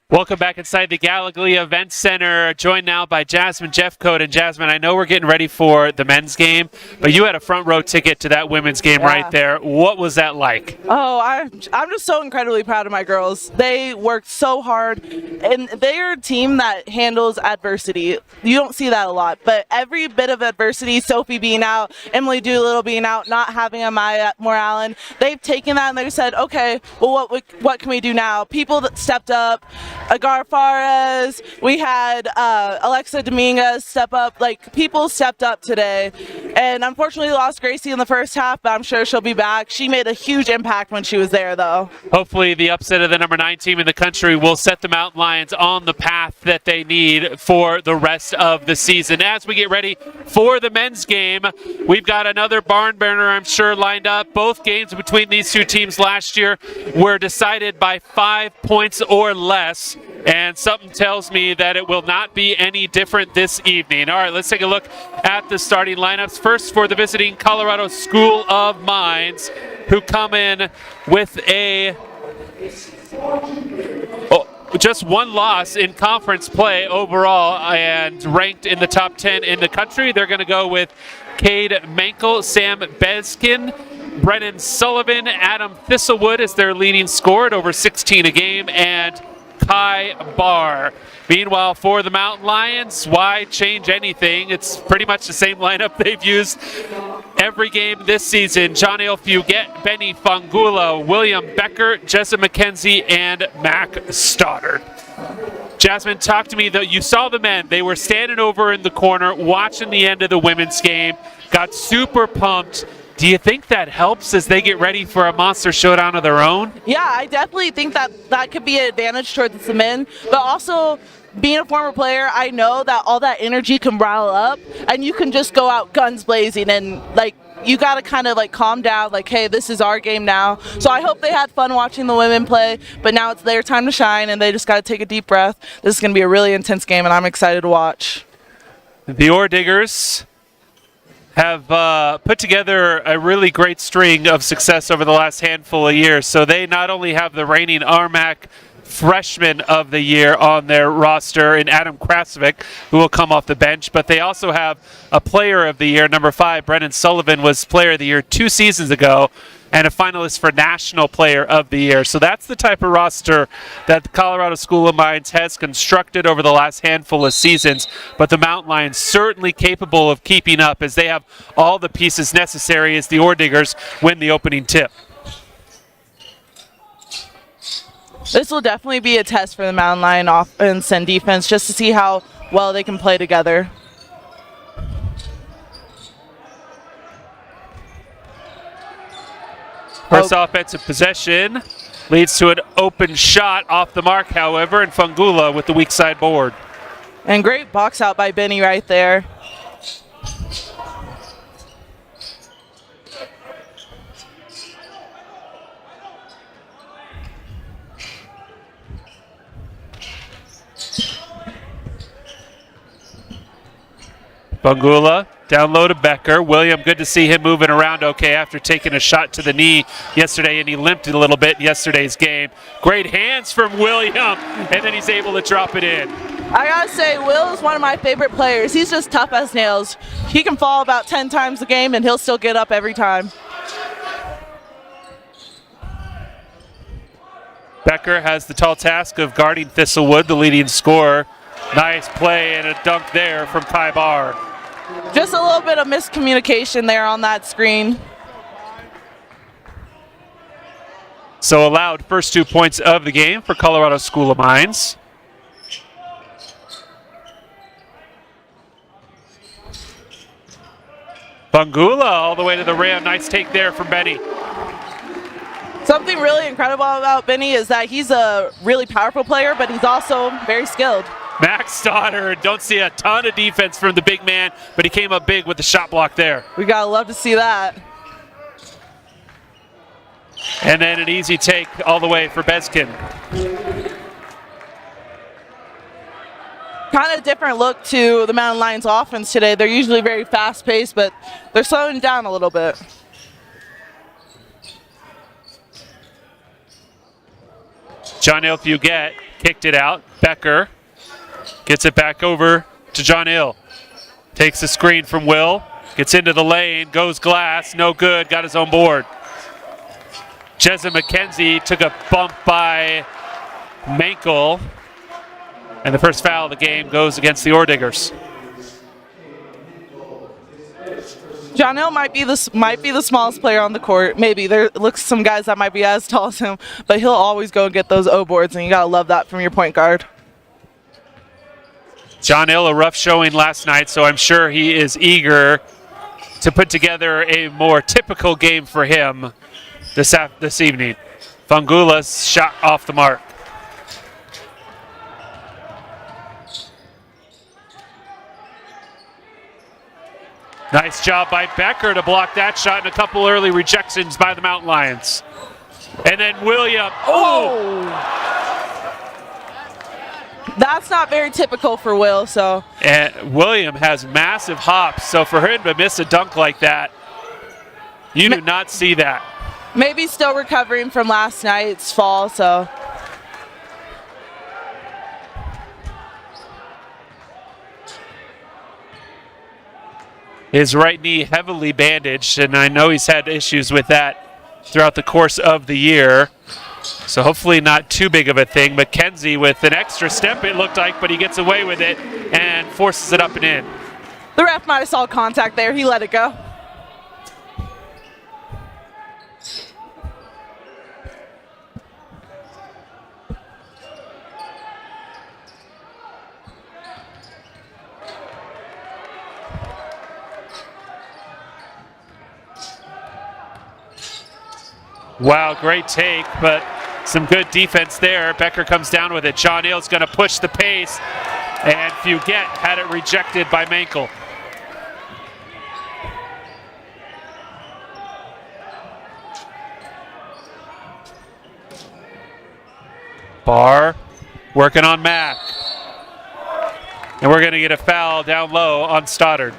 Welcome back inside the Gallogly Event Center, joined now by Jasmine Jeffcoat. And Jasmine, I know we're getting ready for the men's game, but you had a front row ticket to that women's game right there. What was that like? Oh, I'm just so incredibly proud of my girls. They worked so hard, and they're a team that handles adversity. You don't see that a lot, but every bit of adversity, Sophie being out, Emily Doolittle being out, not having a Maya Morallen, they've taken that and they said, okay, well, what can we do now? People that stepped up, Agar Fares, we had Alexa Dominguez step up. Like, people stepped up today. And unfortunately lost Gracie in the first half, but I'm sure she'll be back. She made a huge impact when she was there, though. Hopefully the upset of the number 9 team in the country will set the Mountain Lions on the path that they need for the rest of the season. As we get ready for the men's game, we've got another barn burner, I'm sure, lined up. Both games between these two teams last year were decided by 5 points or less. And something tells me that it will not be any different this evening. All right, let's take a look at the starting lineups. First for the visiting Colorado School of Mines, who come in with just one loss in conference play overall and ranked in the top 10 in the country. They're going to go with Cade Mankel, Sam Beskin, Brennan Sullivan, Adam Thistlewood as their leading scorer at over 16 a game, and Kai Barr. Meanwhile, for the Mountain Lions, why change anything? It's pretty much the same lineup they've used every game this season. John Ale Fugett, Benny Fangula, William Becker, Jessa McKenzie, and Mac Stoddard. Jasmine, talk to me, though. You saw the men. They were standing over in the corner watching the end of the women's game, got super pumped. Do you think that helps as they get ready for a monster showdown of their own? Yeah, I definitely think that could be an advantage towards the men, but also being a former player, I know that all that energy can rile up and you can just go out guns blazing and you got to kind of calm down, hey, this is our game now. So I hope they had fun watching the women play, but now it's their time to shine and they just got to take a deep breath. This is going to be a really intense game and I'm excited to watch. The Ore Diggers have put together a really great string of success over the last handful of years. So they not only have the reigning RMAC Freshman of the Year on their roster in Adam Krasovic, who will come off the bench, but they also have a Player of the Year, number 5, Brennan Sullivan was Player of the Year 2 seasons ago, and a finalist for National Player of the Year. So that's the type of roster that the Colorado School of Mines has constructed over the last handful of seasons, but the Mountain Lions certainly capable of keeping up as they have all the pieces necessary as the Ore Diggers win the opening tip. This will definitely be a test for the Mountain Lion offense and defense just to see how well they can play together. First offensive possession leads to an open shot off the mark, however, and Fangula with the weak side board. And great box out by Benny right there. Fangula down low to Becker. William, good to see him moving around okay after taking a shot to the knee yesterday, and he limped a little bit in yesterday's game. Great hands from William, and then he's able to drop it in. I gotta say, Will is one of my favorite players. He's just tough as nails. He can fall about 10 times a game, and he'll still get up every time. Becker has the tall task of guarding Thistlewood, the leading scorer. Nice play and a dunk there from Kai Barr. Just a little bit of miscommunication there on that screen. So allowed first 2 points of the game for Colorado School of Mines. Fangula all the way to the rim. Nice take there from Benny. Something really incredible about Benny is that he's a really powerful player, but he's also very skilled. Max Stoddard, don't see a ton of defense from the big man, but he came up big with the shot block there. We gotta love to see that. And then an easy take all the way for Beskin. Kind of different look to the Mountain Lions offense today. They're usually very fast-paced, but they're slowing down a little bit. John Ale Fugett kicked it out. Becker gets it back over to John Hill. Takes the screen from Will. Gets into the lane. Goes glass. No good. Got his own board. Jezza McKenzie took a bump by Mankel. And the first foul of the game goes against the Orediggers. John Hill might be the smallest player on the court. Maybe there looks some guys that might be as tall as him, but he'll always go and get those O boards, and you gotta love that from your point guard. John Hill, a rough showing last night, so I'm sure he is eager to put together a more typical game for him this evening. Fangula's shot off the mark. Nice job by Becker to block that shot and a couple early rejections by the Mountain Lions. And then William. Oh! That's not very typical for Will, so. And William has massive hops, so for him to miss a dunk like that, you do not see that. Maybe still recovering from last night's fall, so. His right knee heavily bandaged, and I know he's had issues with that throughout the course of the year. So hopefully not too big of a thing. McKenzie with an extra step, it looked like, but he gets away with it and forces it up and in. The ref might have saw contact there. He let it go. Wow, great take, but some good defense there. Becker comes down with it. John Hill's going to push the pace, and Fugett had it rejected by Mankel. Barr working on Mack. And we're going to get a foul down low on Stoddard.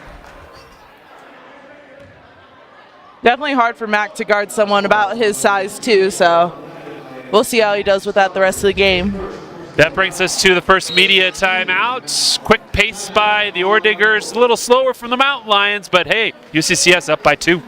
Definitely hard for Mac to guard someone about his size too, so we'll see how he does with that the rest of the game. That brings us to the first media timeout. Quick pace by the Orediggers, a little slower from the Mountain Lions, but hey, UCCS up by 2.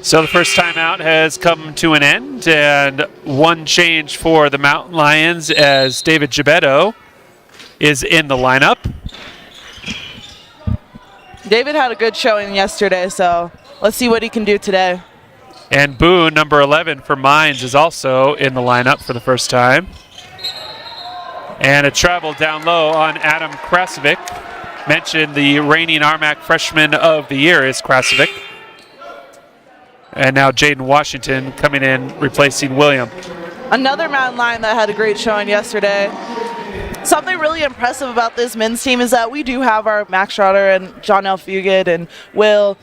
So the first timeout has come to an end, and one change for the Mountain Lions as David Gebetto is in the lineup. David had a good showing yesterday, so let's see what he can do today. And Boone, number 11 for Mines, is also in the lineup for the first time. And a travel down low on Adam Krasovic. Mentioned the reigning RMAC Freshman of the Year is Krasovic. And now Jaden Washington coming in, replacing William. Another Mountain Lion that had a great showing yesterday. Something really impressive about this men's team is that we do have our Max Schroeder and John L. Fugit and Will,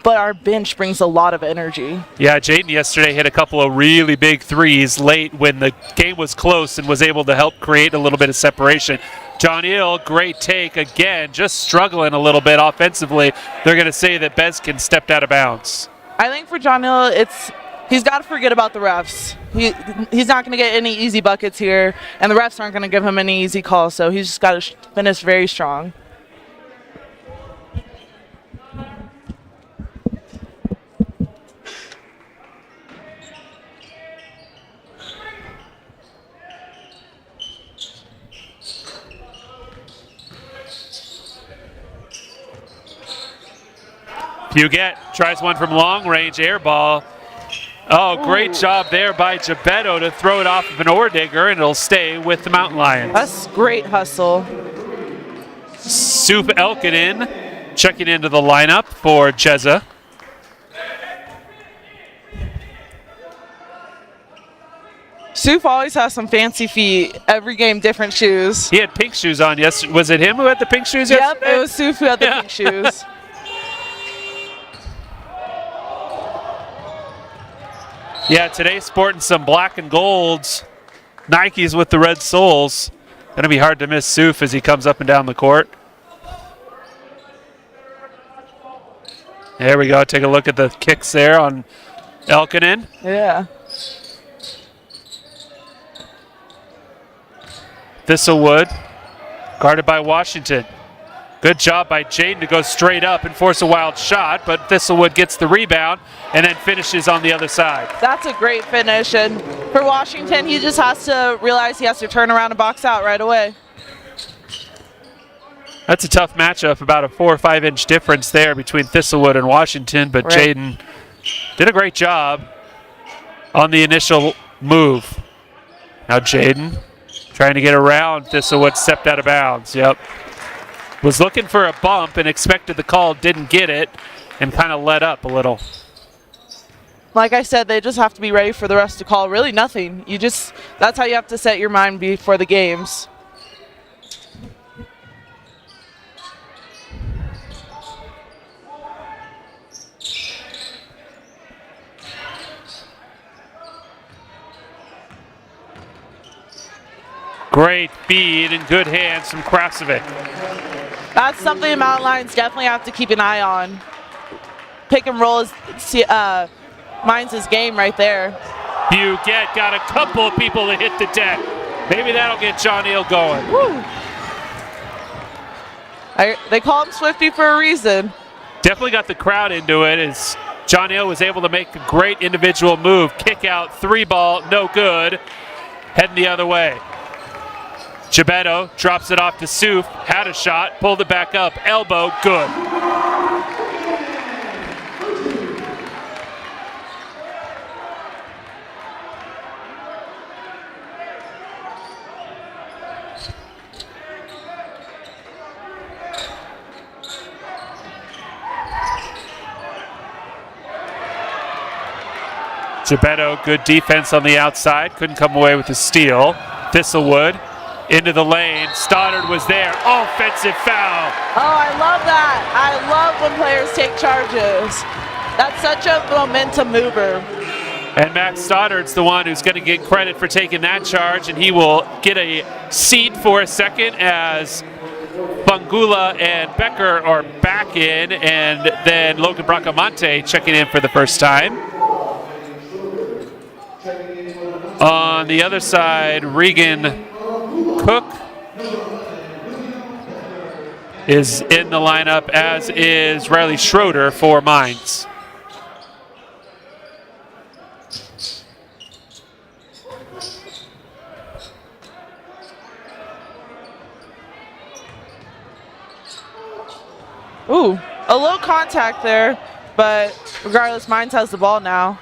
but our bench brings a lot of energy. Yeah, Jaden yesterday hit a couple of really big threes late when the game was close and was able to help create a little bit of separation. John Hill, great take again, just struggling a little bit offensively. They're going to say that Beskin stepped out of bounds. I think for John Hill, he's got to forget about the refs. He's not going to get any easy buckets here, and the refs aren't going to give him any easy calls, so he's just got to finish very strong. Huguette tries one from long range, air ball. Oh, great job there by Gebetto to throw it off of an ore digger, and it'll stay with the Mountain Lions. That's great hustle. Soup Elkinen checking into the lineup for Jezza. Suf always has some fancy feet. Every game, different shoes. He had pink shoes on. Yes, was it him who had the pink shoes yesterday? Yep, it was Suf who had the pink shoes. Yeah, today sporting some black and golds. Nikes with the red soles. Going to be hard to miss Suf as he comes up and down the court. There we go. Take a look at the kicks there on Elkinen. Yeah. Thistlewood, guarded by Washington. Good job by Jaden to go straight up and force a wild shot, but Thistlewood gets the rebound and then finishes on the other side. That's a great finish, and for Washington, he just has to realize he has to turn around and box out right away. That's a tough matchup, about a 4 or 5 inch difference there between Thistlewood and Washington, but Right. Jaden did a great job on the initial move. Now Jaden trying to get around Thistlewood, stepped out of bounds. Yep. Was looking for a bump and expected the call, didn't get it, and kind of let up a little. Like I said, they just have to be ready for the rest to call. Really nothing. That's how you have to set your mind before the games. Great feed and good hands from Krasovic. That's something the Mountain Lions definitely have to keep an eye on. Pick and roll is Mines' game right there. Huguette got a couple of people to hit the deck. Maybe that'll get John Neal going. Woo. They call him Swifty for a reason. Definitely got the crowd into it as John Neal was able to make a great individual move. Kick out, 3-ball, no good. Heading the other way. Gebetto drops it off to Suf, had a shot, pulled it back up, elbow, good. Gebetto, good defense on the outside, couldn't come away with a steal. Thistlewood into the lane. Stoddard was there. Offensive foul. Oh, I love that. I love when players take charges. That's such a momentum mover. And Matt Stoddard's the one who's going to get credit for taking that charge, and he will get a seat for a second as Bangula and Becker are back in, and then Logan Bracamonte checking in for the first time. On the other side, Regan Cook is in the lineup, as is Riley Schroeder for Mines. Ooh, a little contact there, but regardless, Mines has the ball now.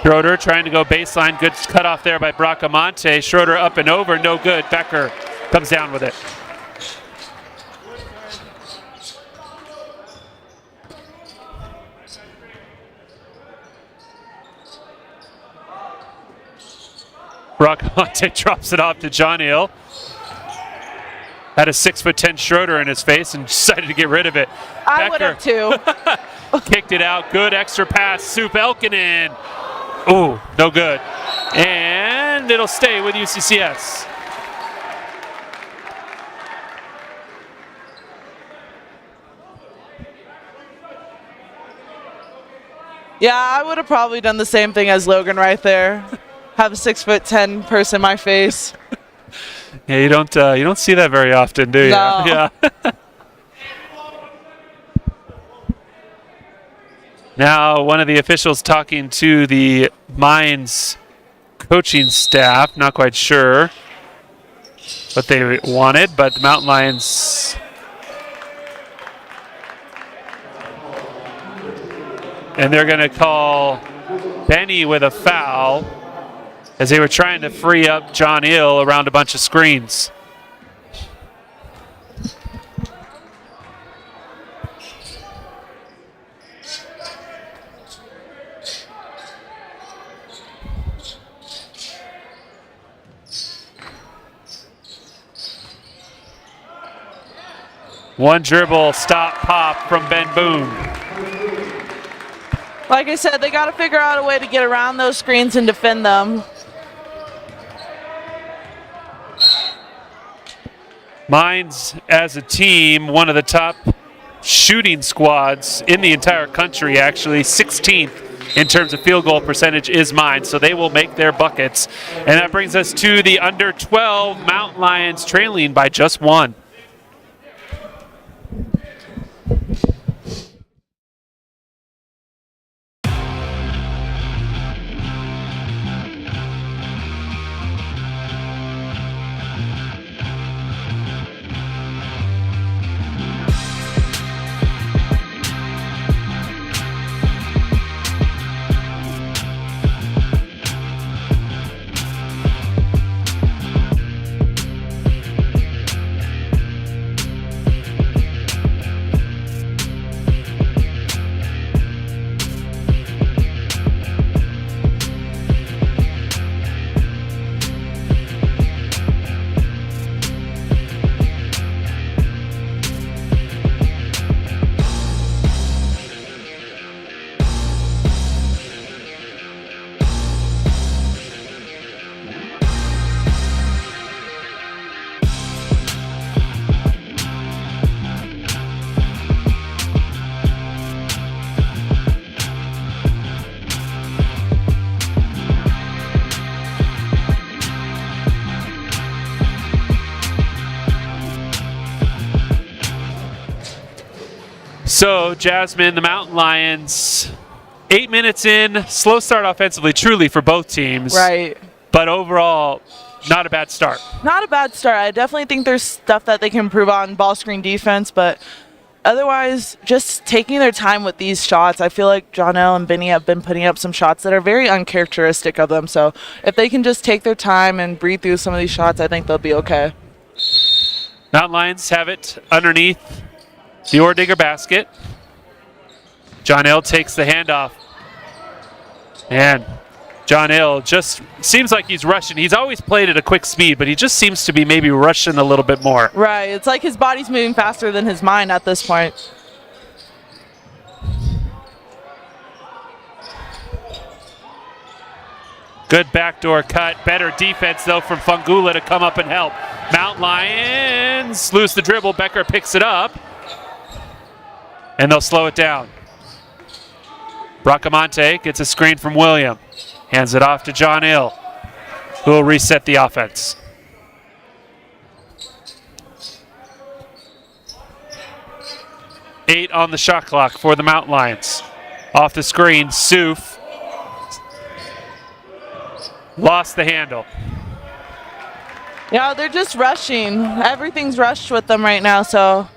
Schroeder trying to go baseline. Good cutoff there by Bracamonte. Schroeder up and over. No good. Becker comes down with it. Bracamonte drops it off to John Hill. Had a 6'10" Schroeder in his face and decided to get rid of it. I would have too. Kicked it out. Good extra pass. Soup Elkinen. Ooh, no good. And it'll stay with UCCS. Yeah, I would have probably done the same thing as Logan right there. Have a 6'10" person in my face. Yeah, you don't see that very often, do you? No. Yeah. Now, one of the officials talking to the Mines coaching staff. Not quite sure what they wanted, but the Mountain Lions. And they're going to call Benny with a foul as they were trying to free up John Hill around a bunch of screens. One dribble, stop, pop from Ben Boone. Like I said, they got to figure out a way to get around those screens and defend them. Mines, as a team, one of the top shooting squads in the entire country, actually. 16th in terms of field goal percentage is Mines, so they will make their buckets. And that brings us to the under 12 Mountain Lions trailing by just one. So, Jasmine, the Mountain Lions, 8 minutes in, slow start offensively, truly, for both teams. Right. But overall, not a bad start. Not a bad start. I definitely think there's stuff that they can improve on ball screen defense, but otherwise, just taking their time with these shots. I feel like Jonelle and Benny have been putting up some shots that are very uncharacteristic of them. So if they can just take their time and breathe through some of these shots, I think they'll be okay. Mountain Lions have it underneath the Ordigger basket. John Hill takes the handoff. And John Hill just seems like he's rushing. He's always played at a quick speed, but he just seems to be maybe rushing a little bit more. Right. It's like his body's moving faster than his mind at this point. Good backdoor cut. Better defense, though, from Fungula to come up and help. Mountain Lions lose the dribble. Becker picks it up. And they'll slow it down. Bracamonte gets a screen from William. Hands it off to John Hill, who will reset the offense. Eight on the shot clock for the Mountain Lions. Off the screen, Soof lost the handle. Yeah, they're just rushing. Everything's rushed with them right now, so.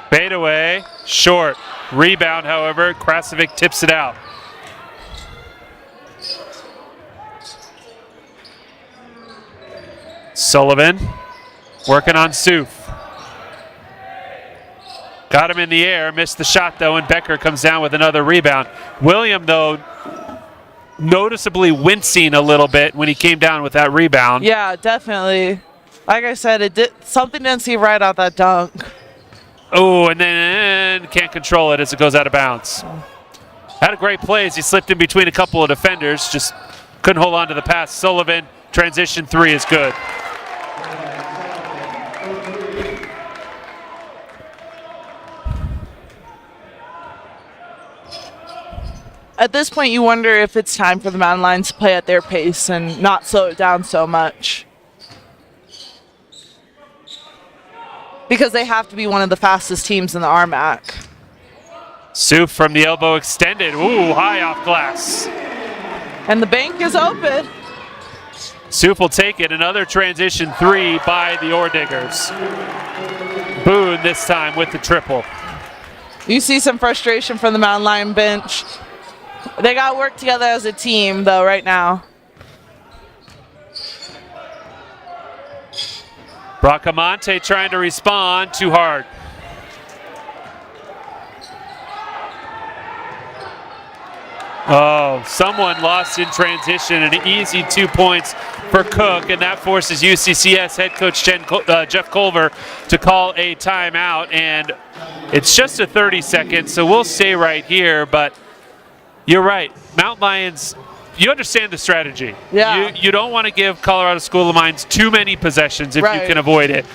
Fade away, short. Rebound, however, Krasovic tips it out. Sullivan working on Soof. Got him in the air, missed the shot though, and Becker comes down with another rebound. William, though, noticeably wincing a little bit when he came down with that rebound. Yeah, definitely. Like I said, something didn't seem right on that dunk. Oh, and then can't control it as it goes out of bounds. Had a great play as he slipped in between a couple of defenders, just couldn't hold on to the pass. Sullivan, transition three is good. At this point, you wonder if it's time for the Mountain Lions to play at their pace and not slow it down so much. because they have to be one of the fastest teams in the RMAC. Soup from the elbow extended. Ooh, high off glass. And the bank is open. Soup will take it. Another transition 3 by the Ore Diggers. Boone this time with the triple. You see some frustration from the Mountain Lion bench. They got to work together as a team, though, right now. Bracamonte trying to respond. Too hard. Oh, someone lost in transition. An easy 2 points for Cook, and that forces UCCS head coach Jeff Culver to call a timeout. And it's just a 30-second, so we'll stay right here. But you're right. Mount Lions, you understand the strategy. Yeah. You don't want to give Colorado School of Mines too many possessions if Right. you can avoid it.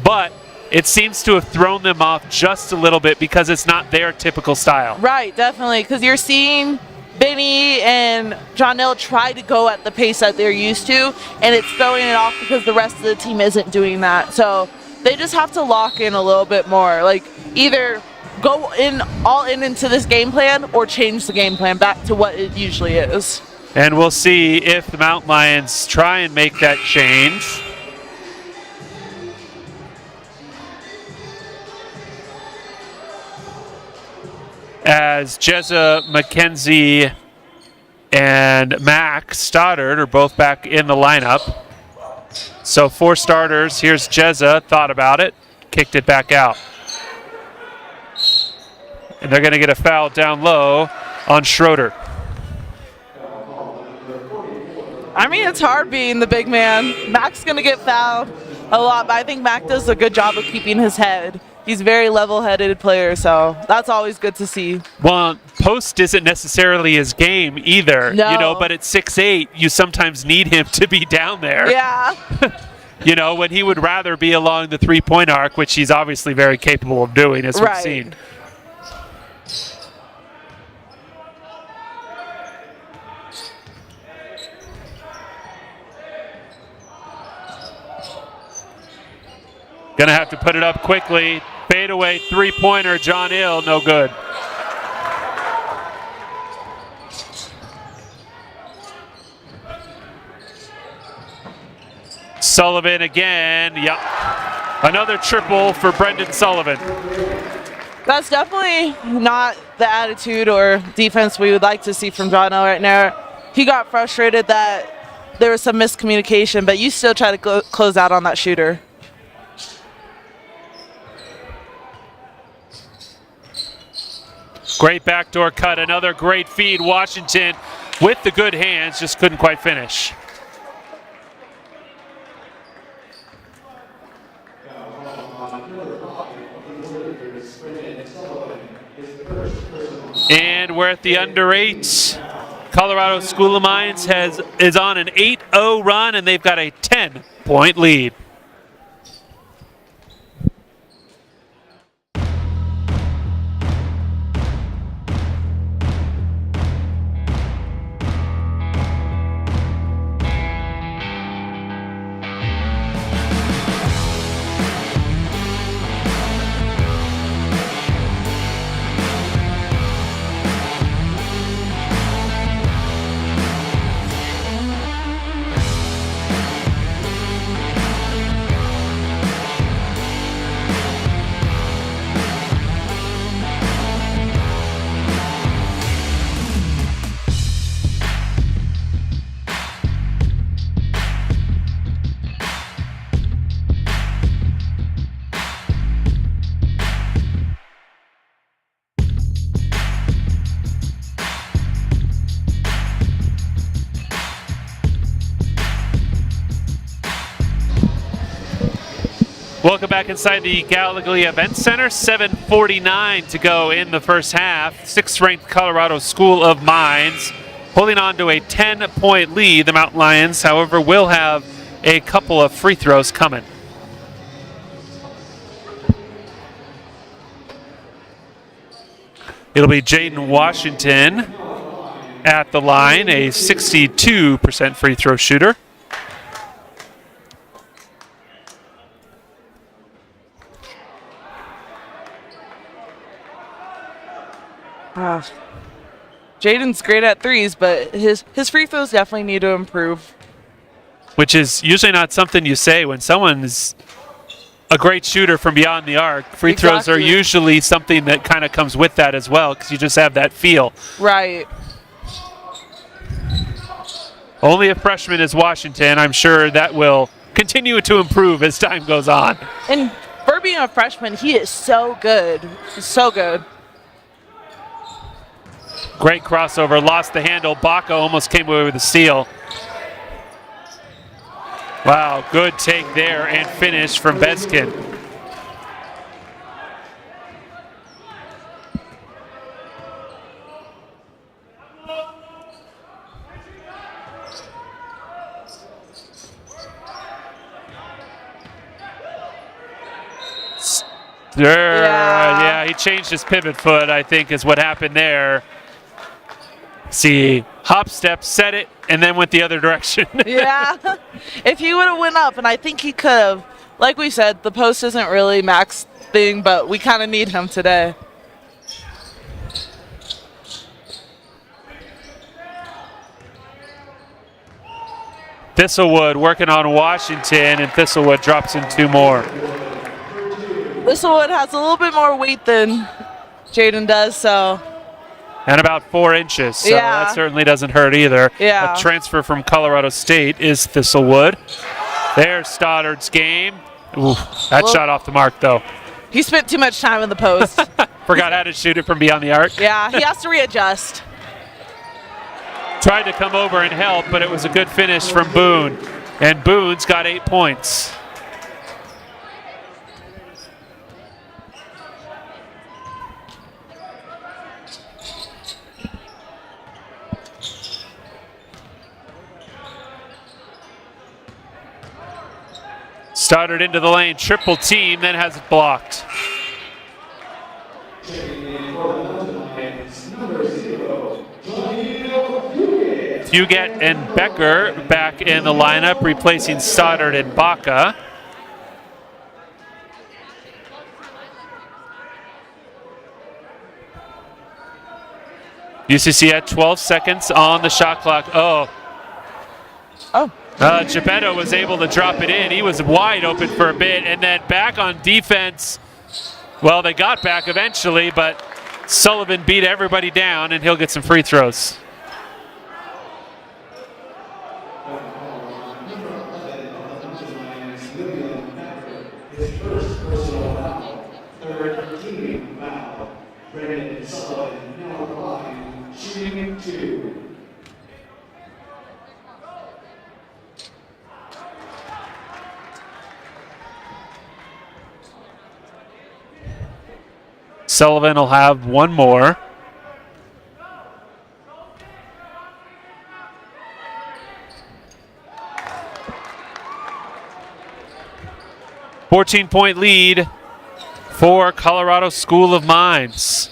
But it seems to have thrown them off just a little bit because it's not their typical style. Right, definitely, because you're seeing Benny and John Hill try to go at the pace that they're used to, and it's throwing it off because the rest of the team isn't doing that. So they just have to lock in a little bit more. Like, either go in all in into this game plan or change the game plan back to what it usually is. And we'll see if the Mountain Lions try and make that change. As Jezza McKenzie and Mac Stoddard are both back in the lineup. So 4 starters. Here's Jezza, thought about it, kicked it back out. And they're going to get a foul down low on Schroeder. I mean, it's hard being the big man. Mac's going to get fouled a lot, but I think Mac does a good job of keeping his head. He's a very level-headed player, so that's always good to see. Well, post isn't necessarily his game either, No. but at 6'8", you sometimes need him to be down there. Yeah. When he would rather be along the three-point arc, which he's obviously very capable of doing, as we've Right. seen. Gonna have to put it up quickly. Fadeaway three-pointer, John Hill, no good. Sullivan again, yep. Another triple for Brendan Sullivan. That's definitely not the attitude or defense we would like to see from John Hill right now. He got frustrated that there was some miscommunication, but you still try to close out on that shooter. Great backdoor cut, another great feed. Washington with the good hands, just couldn't quite finish. And we're at the under 8. Colorado School of Mines is on an 8-0 run, and they've got a 10-point lead. Welcome back inside the Gallogly Event Center. 7:49 to go in the first half. 6th-ranked Colorado School of Mines holding on to a 10-point lead. The Mountain Lions, however, will have a couple of free throws coming. It'll be Jaden Washington at the line, a 62% free throw shooter. Jaden's great at threes, but his free throws definitely need to improve. Which is usually not something you say when someone's a great shooter from beyond the arc. Free throws are usually something that kind of comes with that as well, because you just have that feel. Right. Only a freshman is Washington. I'm sure that will continue to improve as time goes on. And for being a freshman, he is so good. So good. Great crossover, lost the handle. Baca almost came away with a steal. Wow, good take there and finish from Beskin. Yeah, he changed his pivot foot, I think is what happened there. See, hop step, set it, and then went the other direction. Yeah, if he would have went up, and I think he could have. Like we said, the post isn't really Mac's thing, but we kind of need him today. Thistlewood working on Washington, and Thistlewood drops in 2 more. Thistlewood has a little bit more weight than Jaden does, so. And about 4 inches, so that certainly doesn't hurt either. Yeah. A transfer from Colorado State is Thistlewood. There's Stoddard's game. Ooh, that shot off the mark, though. He spent too much time in the post. Forgot how to shoot it from beyond the arc. Yeah, he has to readjust. Tried to come over and help, but it was a good finish from Boone. And Boone's got 8 points. Stoddard into the lane, triple team, then has it blocked. Fugate and Becker back in the lineup, replacing Stoddard and Baca. UCC at 12 seconds on the shot clock. Oh. Gebetto was able to drop it in. He was wide open for a bit, and then back on defense. Well, they got back eventually, but Sullivan beat everybody down, and he'll get some free throws. Sullivan will have 1 more. $14-point lead for Colorado School of Mines.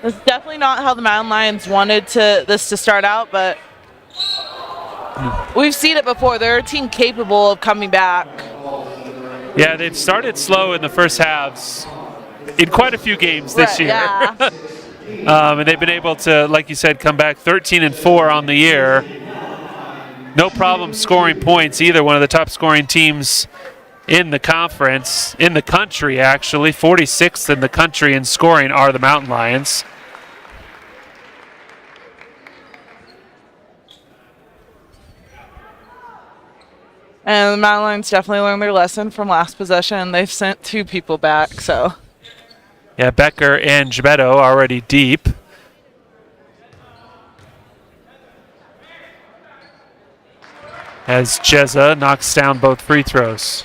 That's definitely not how the Mountain Lions wanted this to start out, but we've seen it before. They're a team capable of coming back. Yeah, they've started slow in the first halves in quite a few games this year. Yeah. And they've been able to, like you said, come back 13-4 on the year. No problem scoring points either. One of the top scoring teams in the conference, in the country actually. 46th in the country in scoring are the Mountain Lions. And the Mountain Lions definitely learned their lesson from last possession. They've sent 2 people back, so. Yeah, Becker and Gebetto already deep. As Jezza knocks down both free throws.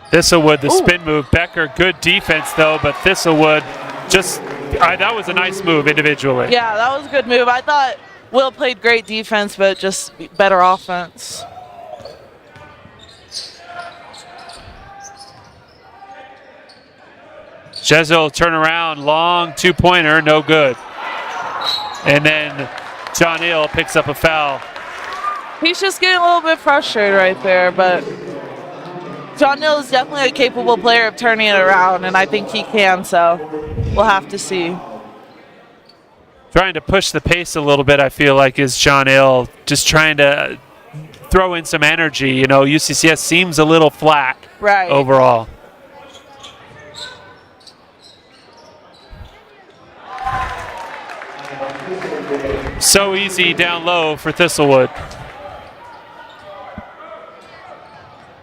Thistlewood, the spin move. Becker, good defense though, but Thistlewood just, that was a nice move individually. Yeah, that was a good move. I thought Will played great defense, but just better offense. Jezel turn around, long two-pointer, no good. And then John Hill picks up a foul. He's just getting a little bit frustrated right there, but John Hill is definitely a capable player of turning it around, and I think he can, so we'll have to see. Trying to push the pace a little bit, I feel like, is John Hill. Just trying to throw in some energy. You know, UCCS seems a little flat overall. So easy down low for Thistlewood.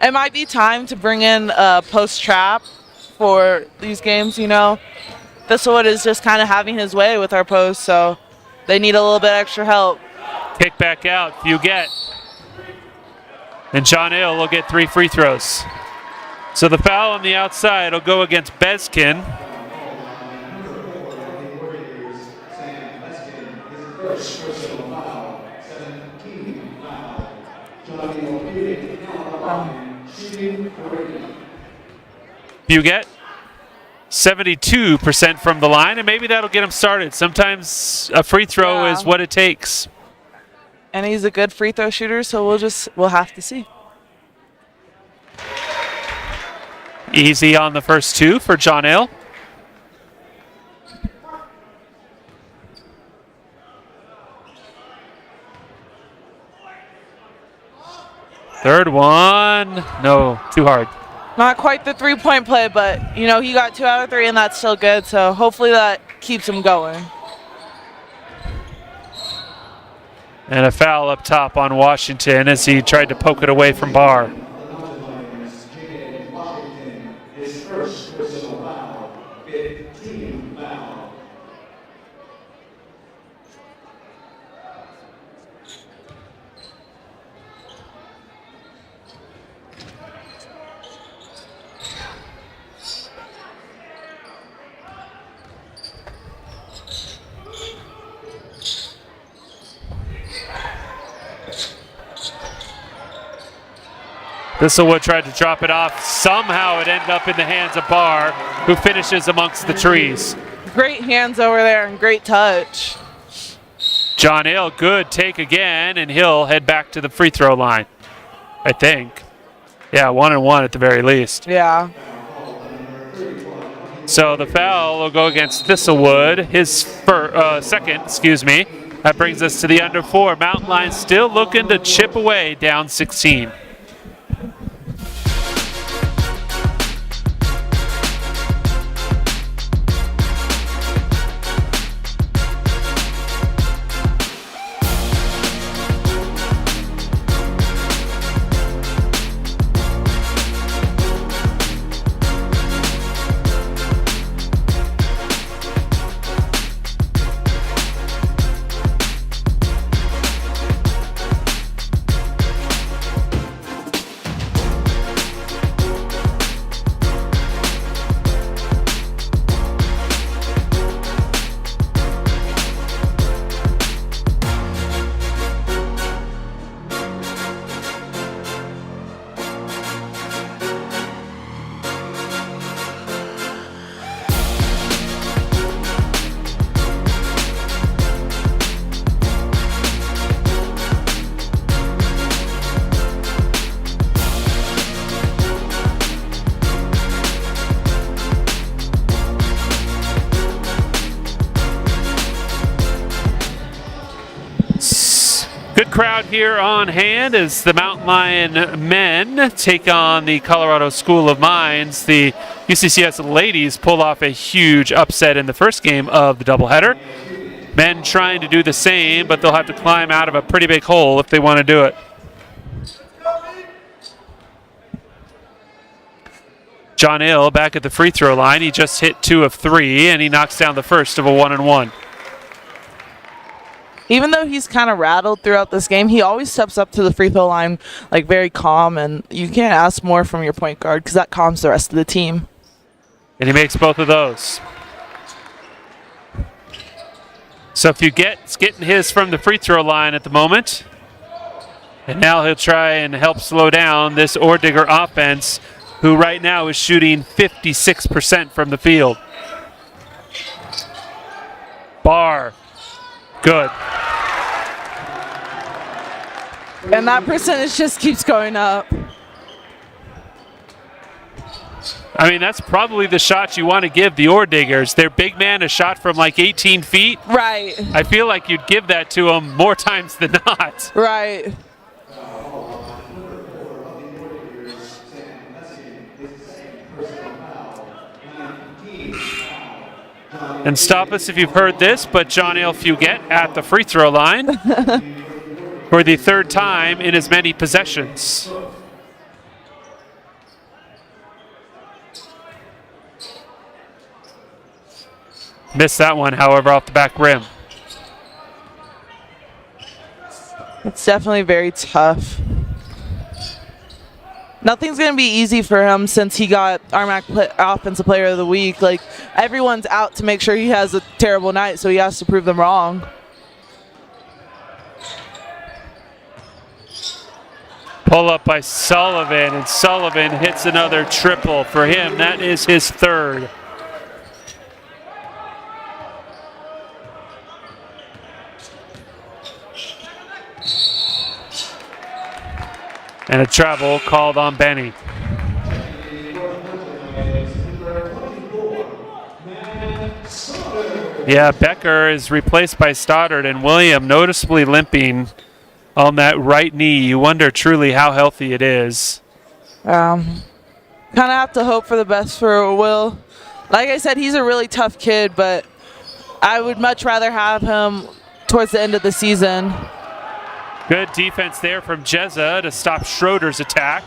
It might be time to bring in a post trap for these games, you know. Thistlewood is just kind of having his way with our posts, so they need a little bit extra help. Kick back out, you get. And John Hill will get 3 free throws. So the foul on the outside will go against Beskin. Buget, 72% from the line, and maybe that'll get him started. Sometimes a free throw is what it takes. And he's a good free throw shooter, so we'll have to see. Easy on the first 2 for John Hill. Third one, no, too hard. Not quite the three-point play, but, you know, he got 2 out of 3, and that's still good, so hopefully that keeps him going. And a foul up top on Washington as he tried to poke it away from Barr. Thistlewood tried to drop it off. Somehow it ended up in the hands of Barr, who finishes amongst the trees. Great hands over there and great touch. John Hill, good take again, and he'll head back to the free throw line, I think. Yeah, 1-1 at the very least. Yeah. So the foul will go against Thistlewood, his second, That brings us to the under 4. Mountain Lion still looking to chip away, down 16. Good crowd here on hand as the Mountain Lion men take on the Colorado School of Mines. The UCCS ladies pulled off a huge upset in the first game of the doubleheader. Men trying to do the same, but they'll have to climb out of a pretty big hole if they want to do it. John Hill back at the free throw line. He just hit 2 of 3, and he knocks down the first of a 1-and-1. Even though he's kind of rattled throughout this game, he always steps up to the free throw line like very calm, and you can't ask more from your point guard because that calms the rest of the team. And he makes both of those. So if you it's getting his from the free throw line at the moment. And now he'll try and help slow down this Ordigger offense, who right now is shooting 56% from the field. Bar. Good. And that percentage just keeps going up. I mean, that's probably the shot you want to give the Ore Diggers. Their big man a shot from like 18 feet. Right. I feel like you'd give that to them more times than not. Right. And stop us if you've heard this, but John Ale Fugett at the free throw line for the third time in as many possessions. Missed that one, however, off the back rim. It's definitely very tough. Nothing's going to be easy for him since he got RMAC Offensive Player of the Week. Like, everyone's out to make sure he has a terrible night, so he has to prove them wrong. Pull up by Sullivan, and Sullivan hits another triple for him. That is his third. And a travel called on Benny. Yeah, Becker is replaced by Stoddard, and William noticeably limping on that right knee. You wonder truly how healthy it is. Kind of have to hope for the best for Will. Like I said, he's a really tough kid, but I would much rather have him towards the end of the season. Good defense there from Jezza to stop Schroeder's attack.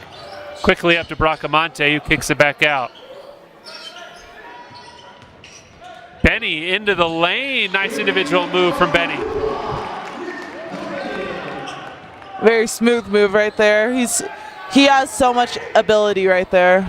Quickly up to Bracamonte, who kicks it back out. Benny into the lane. Nice individual move from Benny. Very smooth move right there. He has so much ability right there.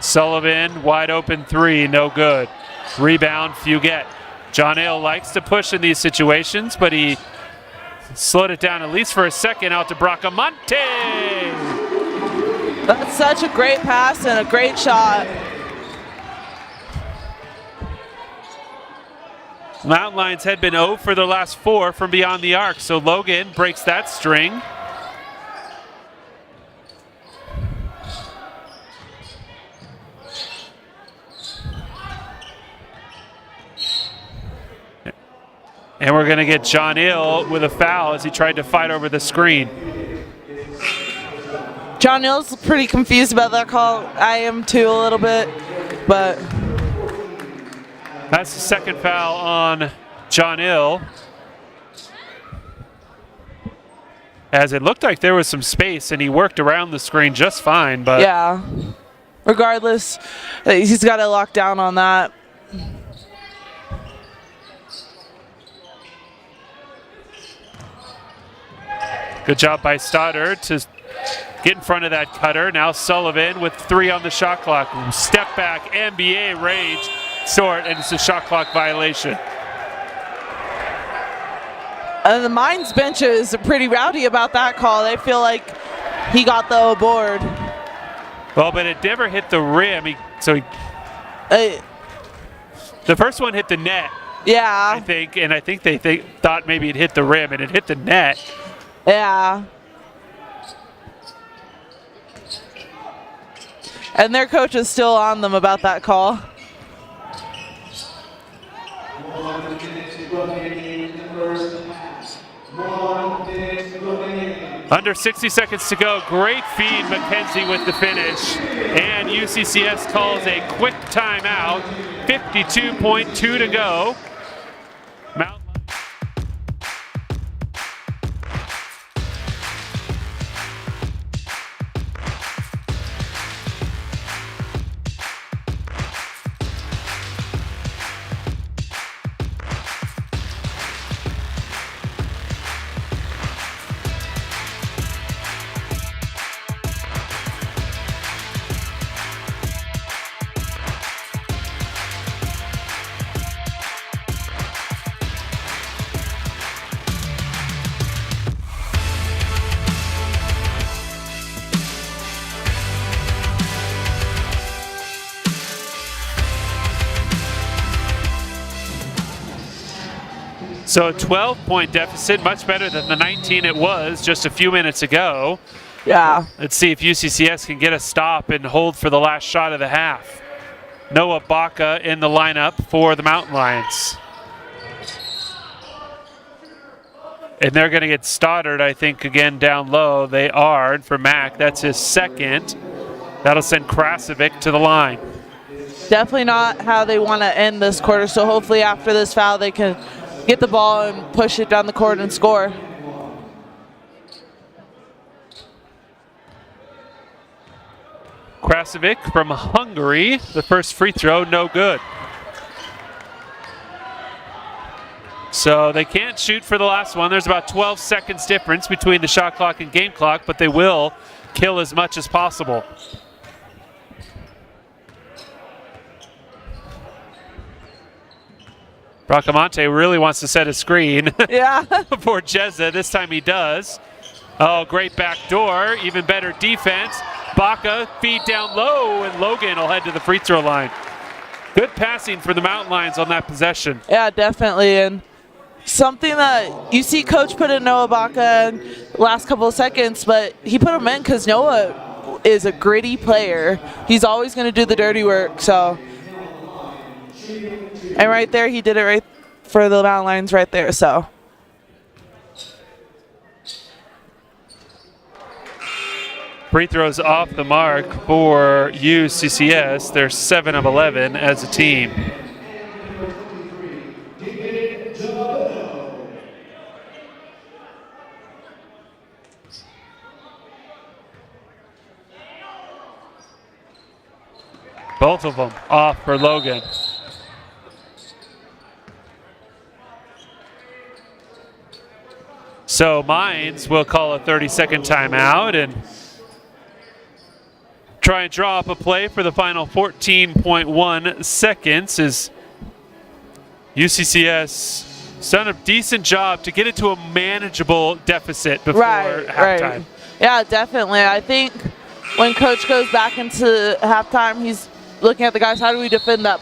Sullivan, wide open three, no good. Rebound, Fugett. John Ale likes to push in these situations, but he slowed it down at least for a second out to Bracamonte. That's such a great pass and a great shot. Mountain Lions had been 0 for the last 4 from beyond the arc, so Logan breaks that string. And we're going to get John Ill with a foul as he tried to fight over the screen. John Hill's pretty confused about that call. I am too a little bit, but that's the second foul on John Ill. As it looked like there was some space and he worked around the screen just fine, but yeah. Regardless, he's got to lock down on that. Good job by Stoddard to get in front of that cutter. Now Sullivan with 3 on the shot clock. Step back, NBA rage short, and it's a shot clock violation. And the Mines bench is pretty rowdy about that call. They feel like he got the board. Well, but it never hit the rim. The first one hit the net. Yeah. I think, and I think they thought maybe it hit the rim, and it hit the net. Yeah. And their coach is still on them about that call. Under 60 seconds to go. Great feed, McKenzie with the finish. And UCCS calls a quick timeout. 52.2 to go. So a 12-point deficit, much better than the 19 it was just a few minutes ago. Yeah. Let's see if UCCS can get a stop and hold for the last shot of the half. Noah Baca in the lineup for the Mountain Lions. And they're going to get Stoddard, I think, again down low. They are. And for Mac, that's his second. That'll send Krasovic to the line. Definitely not how they want to end this quarter, so hopefully after this foul they can get the ball and push it down the court and score. Krasovic from Hungary, the first free throw, no good. So they can't shoot for the last one. There's about 12 seconds difference between the shot clock and game clock, but they will kill as much as possible. Bracamonte really wants to set a screen. Yeah. For Jezza. This time he does. Oh, great back door. Even better defense. Baca feed down low, and Logan will head to the free throw line. Good passing for the Mountain Lions on that possession. Yeah, definitely. And something that you see Coach put in Noah Baca in the last couple of seconds, but he put him in because Noah is a gritty player. He's always going to do the dirty work. So, and right there, he did it right for the Mountain Lions right there. So. Free throws off the mark for UCCS. They're 7 of 11 as a team. Both of them off for Logan. So Mines will call a 30-second timeout and try and draw up a play for the final 14.1 seconds as UCCS has done a decent job to get it to a manageable deficit before halftime. Right. Yeah, definitely. I think when Coach goes back into halftime, he's looking at the guys, how do we defend that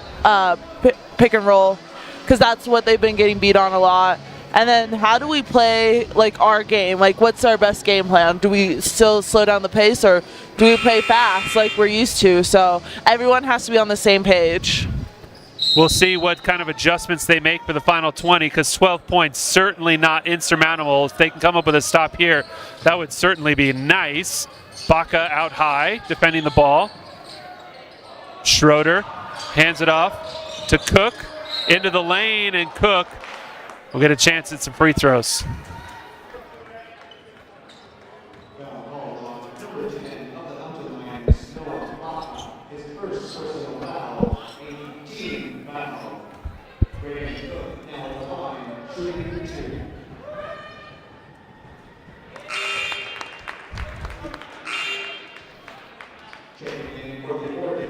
pick and roll? Because that's what they've been getting beat on a lot. And then how do we play like our game? Like what's our best game plan? Do we still slow down the pace or do we play fast like we're used to? So everyone has to be on the same page. We'll see what kind of adjustments they make for the final 20 because 12 points certainly not insurmountable. If they can come up with a stop here, that would certainly be nice. Baca out high, defending the ball. Schroeder hands it off to Cook into the lane, and Cook will get a chance at some free throws.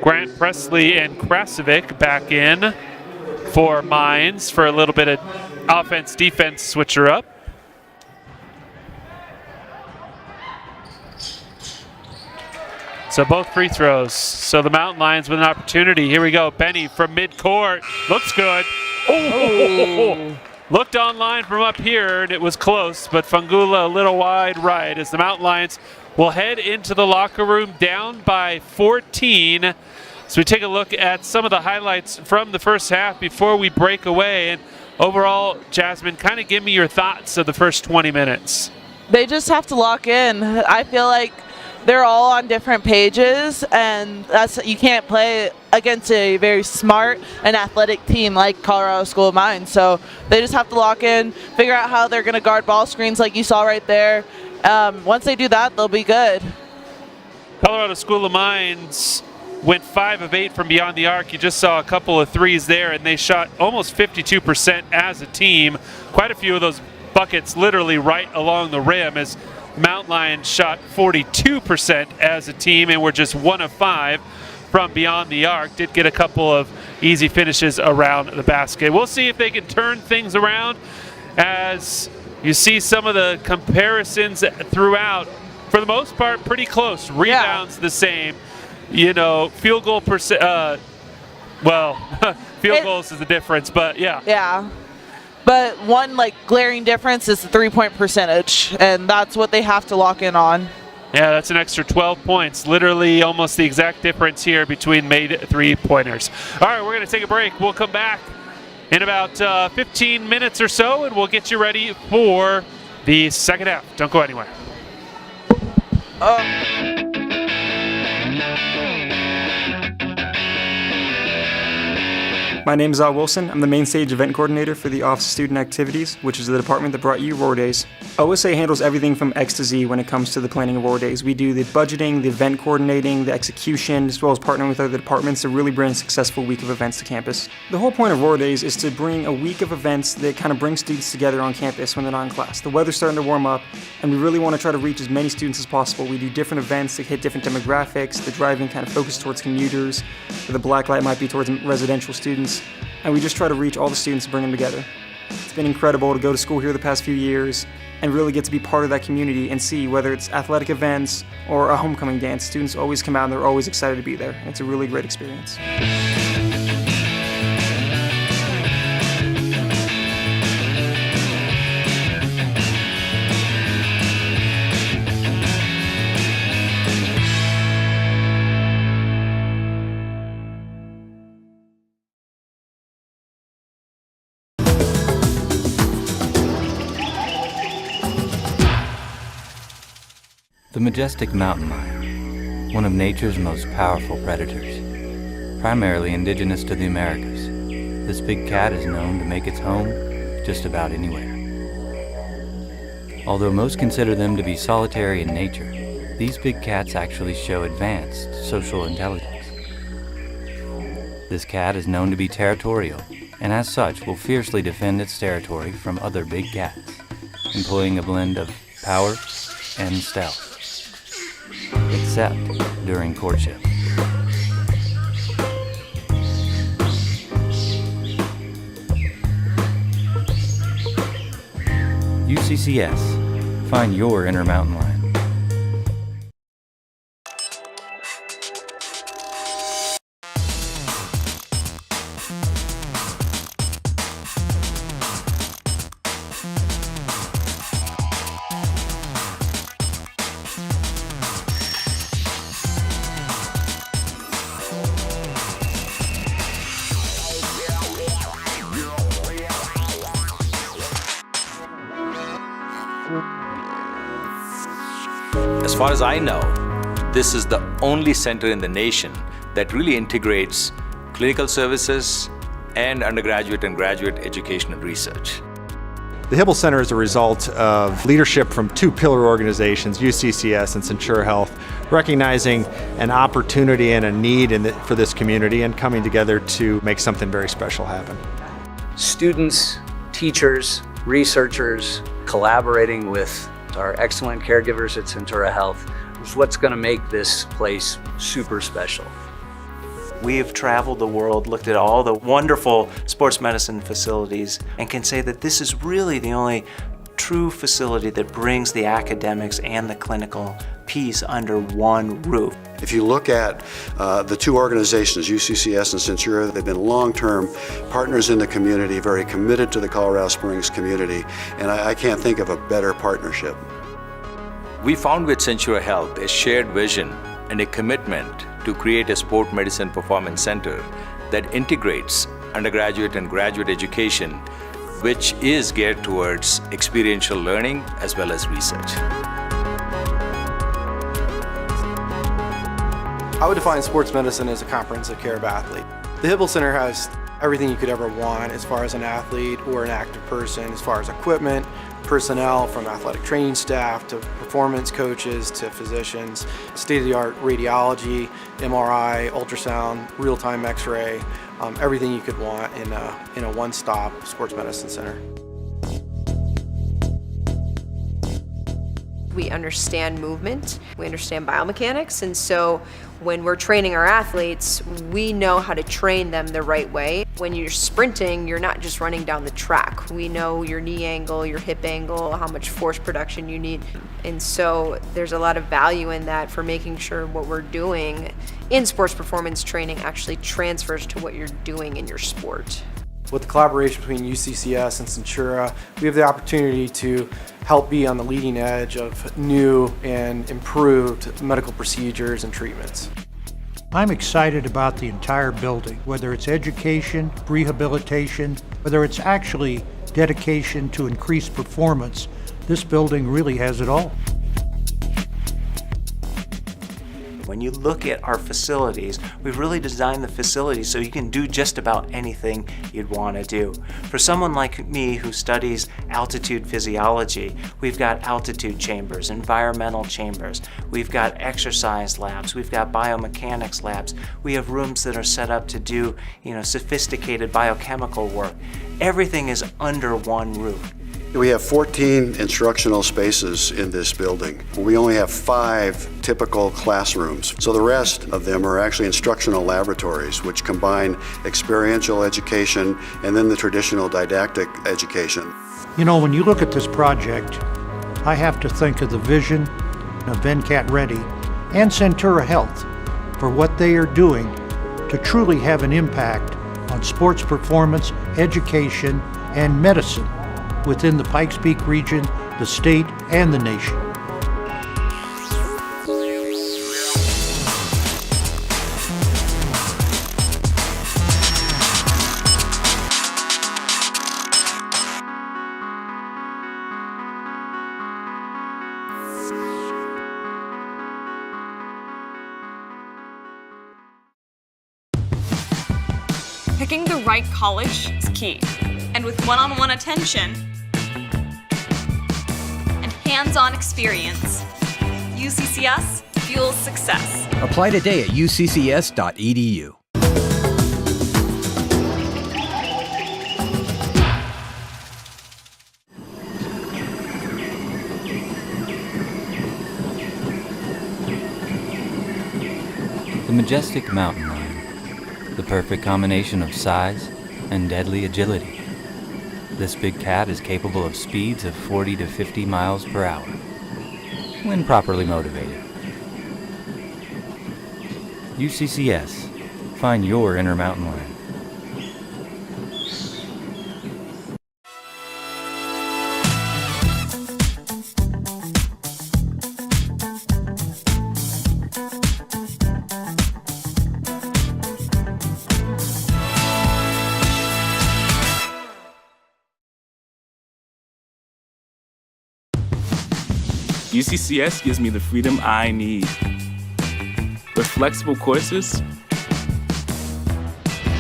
Grant Presley and Krasovic back in for Mines for a little bit of offense-defense switcher up. So both free throws. So the Mountain Lions with an opportunity. Here we go. Benny from midcourt. Looks good. Oh. Looked online from up here, and it was close, but Fangula a little wide right as the Mountain Lions will head into the locker room down by 14. So we take a look at some of the highlights from the first half before we break away. And overall, Jasmine, kind of give me your thoughts of the first 20 minutes. They just have to lock in. I feel like they're all on different pages, and you can't play against a very smart and athletic team like Colorado School of Mines. So they just have to lock in, figure out how they're going to guard ball screens like you saw right there. Once they do that, they'll be good. Colorado School of Mines went 5 of 8 from beyond the arc. You just saw a couple of threes there, and they shot almost 52% as a team. Quite a few of those buckets literally right along the rim as Mountain Lions shot 42% as a team, and were just 1 of 5 from beyond the arc. Did get a couple of easy finishes around the basket. We'll see if they can turn things around as you see some of the comparisons throughout. For the most part, pretty close. Rebounds the same. You know, field goal field goals is the difference, but yeah. Yeah. But one like glaring difference is the 3-point percentage, and that's what they have to lock in on. Yeah, that's an extra 12 points. Literally almost the exact difference here between made 3-pointers. All right, we're going to take a break. We'll come back in about 15 minutes or so, and we'll get you ready for the second half. Don't go anywhere. My name is Al Wilson. I'm the main stage event coordinator for the Office of Student Activities, which is the department that brought you Roar Days. OSA handles everything from X to Z when it comes to the planning of Roar Days. We do the budgeting, the event coordinating, the execution, as well as partnering with other departments to really bring a successful week of events to campus. The whole point of Roar Days is to bring a week of events that kind of bring students together on campus when they're not in class. The weather's starting to warm up, and we really want to try to reach as many students as possible. We do different events that hit different demographics. The driving kind of focused towards commuters, or the black light might be towards residential students. And we just try to reach all the students and bring them together. It's been incredible to go to school here the past few years and really get to be part of that community and see whether it's athletic events or a homecoming dance. Students always come out and they're always excited to be there. And it's a really great experience. The majestic mountain lion, one of nature's most powerful predators. Primarily indigenous to the Americas, this big cat is known to make its home just about anywhere. Although most consider them to be solitary in nature, these big cats actually show advanced social intelligence. This cat is known to be territorial, and as such will fiercely defend its territory from other big cats, employing a blend of power and stealth. Except during courtship. UCCS. Find your inner mountain lion. As far as I know, this is the only center in the nation that really integrates clinical services and undergraduate and graduate education and research. The Hibble Center is a result of leadership from two pillar organizations, UCCS and Centura Health, recognizing an opportunity and a need for this community and coming together to make something very special happen. Students, teachers, researchers, collaborating with our excellent caregivers at Centura Health is what's going to make this place super special. We've traveled the world, looked at all the wonderful sports medicine facilities, and can say that this is really the only true facility that brings the academics and the clinical piece under one roof. If you look at the two organizations, UCCS and Centura, they've been long-term partners in the community, very committed to the Colorado Springs community, and I can't think of a better partnership. We found with Centura Health a shared vision and a commitment to create a sport medicine performance center that integrates undergraduate and graduate education, which is geared towards experiential learning as well as research. I would define sports medicine as a comprehensive care of athlete. The Hibble Center has everything you could ever want as far as an athlete or an active person, as far as equipment, personnel from athletic training staff to performance coaches to physicians, state-of-the-art radiology, MRI, ultrasound, real-time x-ray, everything you could want in a one-stop sports medicine center. We understand movement, we understand biomechanics, and so when we're training our athletes, we know how to train them the right way. When you're sprinting, you're not just running down the track. We know your knee angle, your hip angle, how much force production you need. And so there's a lot of value in that for making sure what we're doing in sports performance training actually transfers to what you're doing in your sport. With the collaboration between UCCS and Centura, we have the opportunity to help be on the leading edge of new and improved medical procedures and treatments. I'm excited about the entire building, whether it's education, rehabilitation, whether it's actually dedication to increased performance. This building really has it all. When you look at our facilities, we've really designed the facilities so you can do just about anything you'd want to do. For someone like me who studies altitude physiology, we've got altitude chambers, environmental chambers, we've got exercise labs, we've got biomechanics labs, we have rooms that are set up to do, sophisticated biochemical work. Everything is under one roof. We have 14 instructional spaces in this building. We only have 5 typical classrooms, so the rest of them are actually instructional laboratories, which combine experiential education and then the traditional didactic education. When you look at this project, I have to think of the vision of Venkat Reddy and Centura Health for what they are doing to truly have an impact on sports performance, education, and medicine within the Pikes Peak region, the state, and the nation. Picking the right college is key. And with one-on-one attention and hands-on experience, UCCS fuels success. Apply today at uccs.edu. The majestic mountain lion, the perfect combination of size and deadly agility. This big cat is capable of speeds of 40 to 50 miles per hour, when properly motivated. UCCS, find your inner mountain lion. UCCS gives me the freedom I need. With flexible courses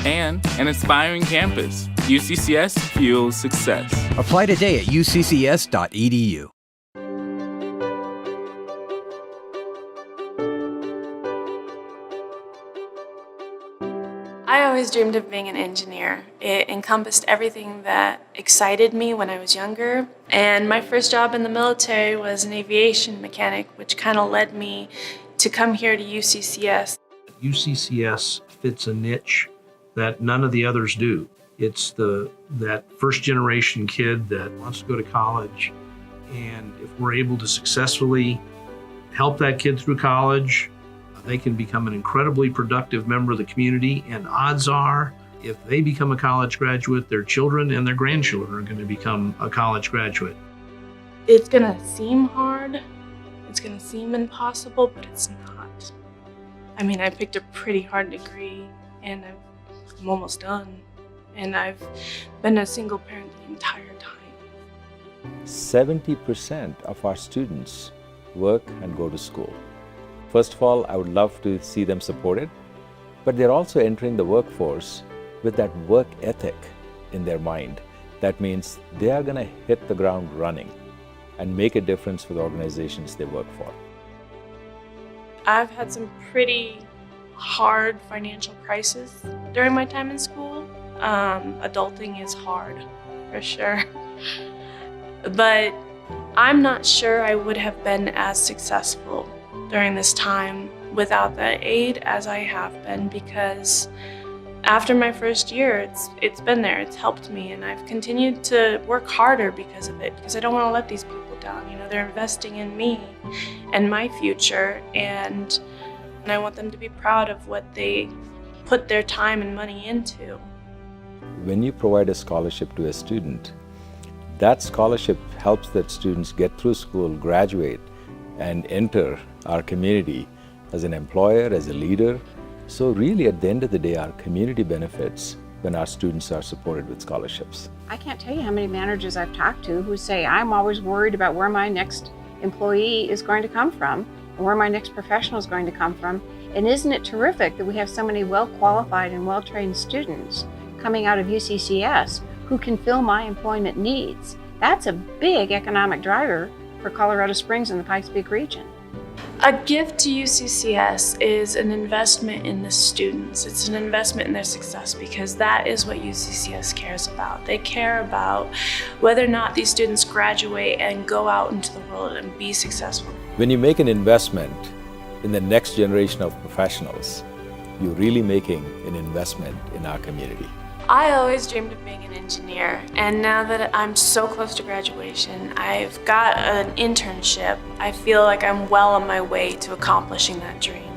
and an inspiring campus, UCCS fuels success. Apply today at uccs.edu. I always dreamed of being an engineer. It encompassed everything that excited me when I was younger. And my first job in the military was an aviation mechanic, which kind of led me to come here to UCCS. UCCS fits a niche that none of the others do. It's that first generation kid that wants to go to college. And if we're able to successfully help that kid through college, they can become an incredibly productive member of the community, and odds are, if they become a college graduate, their children and their grandchildren are going to become a college graduate. It's going to seem hard, it's going to seem impossible, but it's not. I mean, I picked a pretty hard degree, and I'm almost done, and I've been a single parent the entire time. 70% of our students work and go to school. First of all, I would love to see them supported, but they're also entering the workforce with that work ethic in their mind. That means they are going to hit the ground running and make a difference for the organizations they work for. I've had some pretty hard financial crises during my time in school. Adulting is hard, for sure. But I'm not sure I would have been as successful during this time without that aid as I have been, because after my first year, it's been there, it's helped me, and I've continued to work harder because of it, because I don't want to let these people down. They're investing in me and my future, and I want them to be proud of what they put their time and money into. when you provide a scholarship to a student, that scholarship helps that students get through school, graduate, and enter our community as an employer, as a leader. So really, at the end of the day, our community benefits when our students are supported with scholarships. I can't tell you how many managers I've talked to who say, I'm always worried about where my next employee is going to come from, and where my next professional is going to come from. And isn't it terrific that we have so many well-qualified and well-trained students coming out of UCCS who can fill my employment needs? That's a big economic driver for Colorado Springs and the Pikes Peak region. A gift to UCCS is an investment in the students. It's an investment in their success because that is what UCCS cares about. They care about whether or not these students graduate and go out into the world and be successful. When you make an investment in the next generation of professionals, you're really making an investment in our community. I always dreamed of being an engineer, and now that I'm so close to graduation, I've got an internship. I feel like I'm well on my way to accomplishing that dream.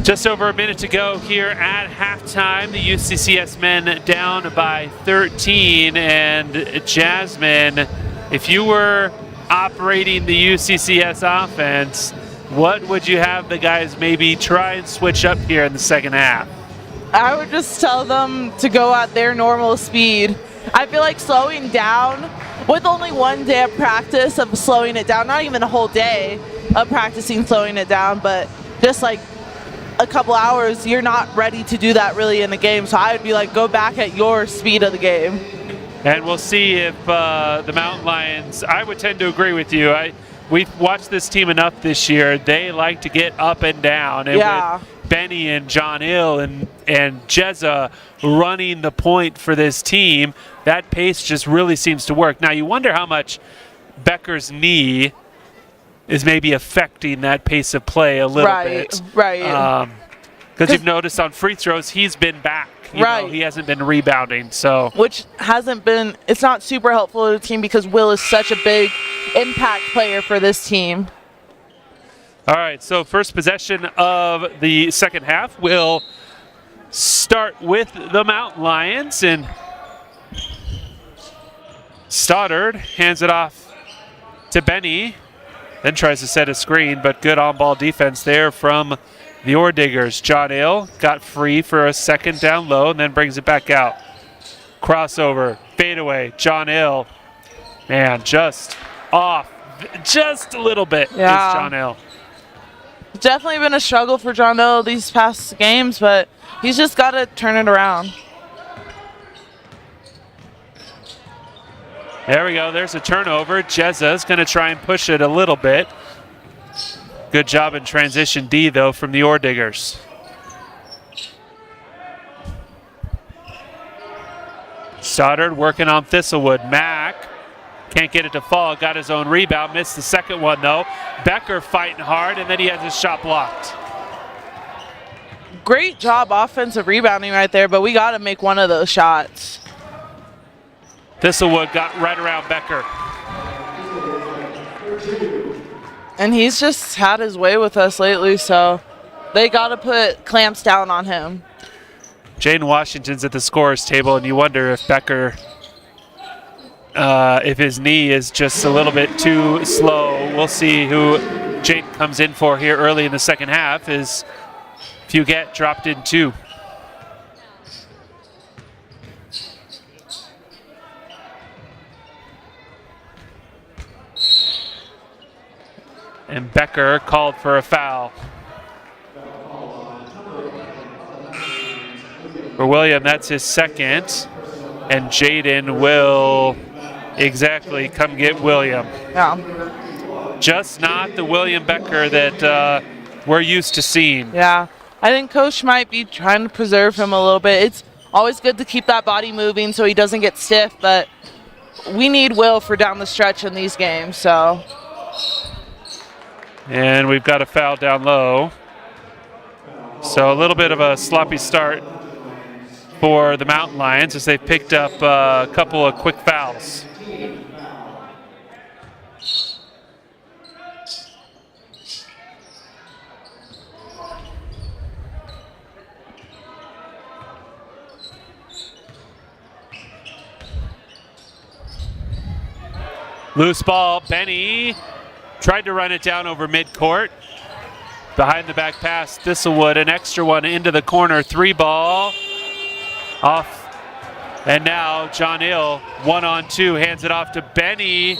Just over a minute to go here at halftime. The UCCS men down by 13. And Jasmine, if you were operating the UCCS offense, what would you have the guys maybe try and switch up here in the second half? I would just tell them to go at their normal speed. I feel like slowing down, with only one day of practice of slowing it down, not even a whole day of practicing slowing it down, but just like a couple hours, you're not ready to do that really in the game. So I would be like, go back at your speed of the game. And we'll see if the Mountain Lions, I would tend to agree with you. We've watched this team enough this year. They like to get up and down. And with Benny and John Hill and Jezza running the point for this team, that pace just really seems to work. Now, you wonder how much Becker's knee is maybe affecting that pace of play a little bit. Right. Because you've noticed on free throws, he's been back. You know, he hasn't been rebounding. So which hasn't been, it's not super helpful to the team because Will is such a big impact player for this team. All right, so first possession of the second half will start with the Mountain Lions, and Stoddard hands it off to Benny, then tries to set a screen, but good on-ball defense there from the Ore Diggers. John Hill got free for a second down low and then brings it back out. Crossover, fadeaway, John Hill. Man, just off, just a little bit is John Hill. Definitely been a struggle for John Hill these past games, but he's just got to turn it around. There we go. There's a turnover. Jezza's going to try and push it a little bit. Good job in transition D, though, from the Ore Diggers. Stoddard working on Thistlewood. Mack can't get it to fall. Got his own rebound. Missed the second one, though. Becker fighting hard, and then he has his shot blocked. Great job offensive rebounding right there, but we got to make one of those shots. Thistlewood got right around Becker. And he's just had his way with us lately, so they got to put clamps down on him. Jaden Washington's at the scorer's table, and you wonder if Becker, if his knee is just a little bit too slow. We'll see who Jaden comes in for here early in the second half, as Fugett dropped in 2. And Becker called for a foul. For William, that's his second. And Jaden will come get William. Yeah. Just not the William Becker that we're used to seeing. Yeah. I think Coach might be trying to preserve him a little bit. It's always good to keep that body moving so he doesn't get stiff, but we need Will for down the stretch in these games, so. And we've got a foul down low. So a little bit of a sloppy start for the Mountain Lions as they've picked up a couple of quick fouls. Loose ball, Benny tried to run it down over midcourt. Behind the back pass, Thistlewood, an extra one into the corner. 3-ball off. And now John Hill, 1-on-2, hands it off to Benny,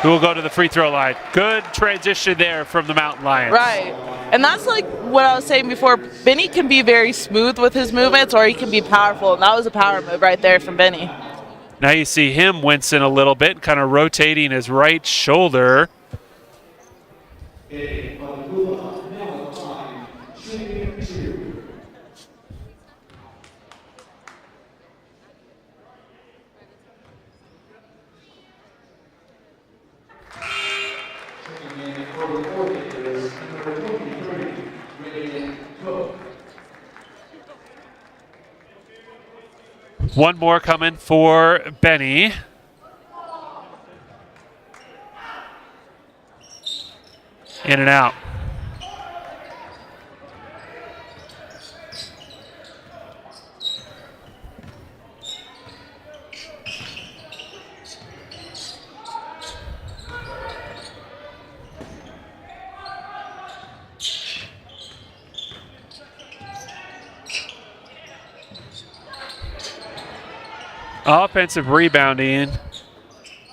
who will go to the free throw line. Good transition there from the Mountain Lions. Right. And that's like what I was saying before. Benny can be very smooth with his movements, or he can be powerful. And that was a power move right there from Benny. Now you see him wincing a little bit, kind of rotating his right shoulder. One more coming for Benny. In and out. Offensive rebounding.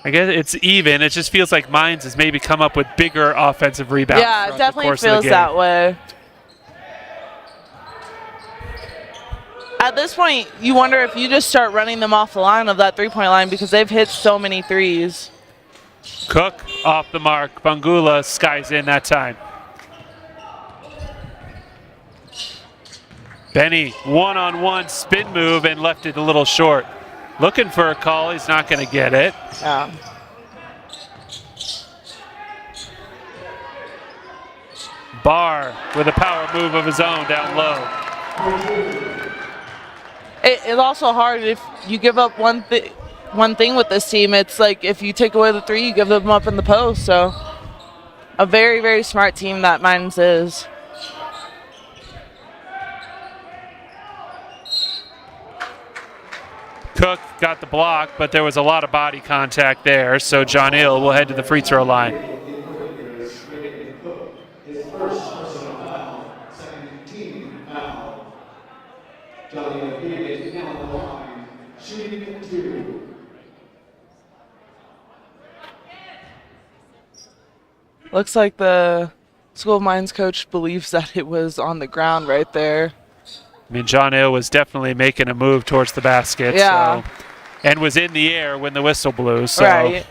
I guess it's even. It just feels like Mines has maybe come up with bigger offensive rebounds. Yeah, it definitely feels that way. At this point, you wonder if you just start running them off the line of that three-point line because they've hit so many threes. Cook off the mark. Bangula skies in that time. Benny, one-on-one spin move and left it a little short. Looking for a call. He's not going to get it. Yeah. Barr with a power move of his own down low. It's also hard if you give up one thing with this team. It's like if you take away the three, you give them up in the post. So a very, very smart team that Mines is. Cook got the block, but there was a lot of body contact there, so John Hill will head to the free throw line. Looks like the School of Mines coach believes that it was on the ground right there. I mean, John Hill was definitely making a move towards the basket. Yeah. So, and was in the air when the whistle blew. So. Right.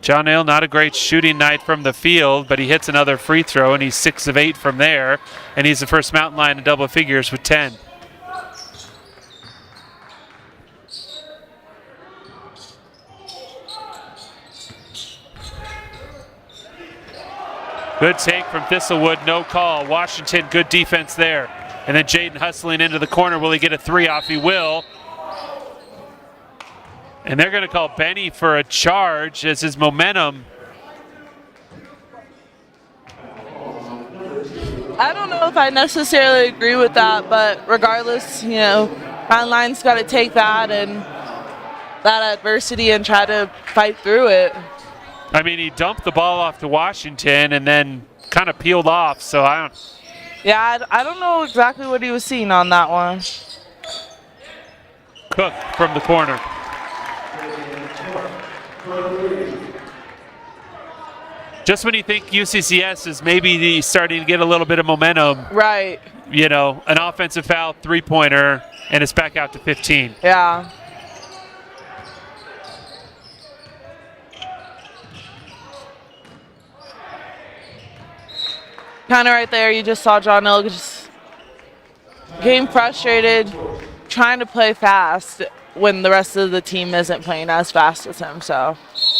John Hill, not a great shooting night from the field, but he hits another free throw, and he's 6 of 8 from there. And he's the first Mountain Lion in double figures with 10. Good take from Thistlewood, no call. Washington, good defense there. And then Jaden hustling into the corner. Will he get a three off? He will. And they're going to call Benny for a charge as his momentum. I don't know if I necessarily agree with that, but regardless, Mountain Lion's got to take that and that adversity and try to fight through it. I mean, he dumped the ball off to Washington and then kind of peeled off, so I don't... Yeah, I don't know exactly what he was seeing on that one. Cook from the corner. Just when you think UCCS is maybe starting to get a little bit of momentum. Right. An offensive foul, three-pointer, and it's back out to 15. Yeah. Kind of right there, you just saw John Hill just getting frustrated, trying to play fast when the rest of the team isn't playing as fast as him. So.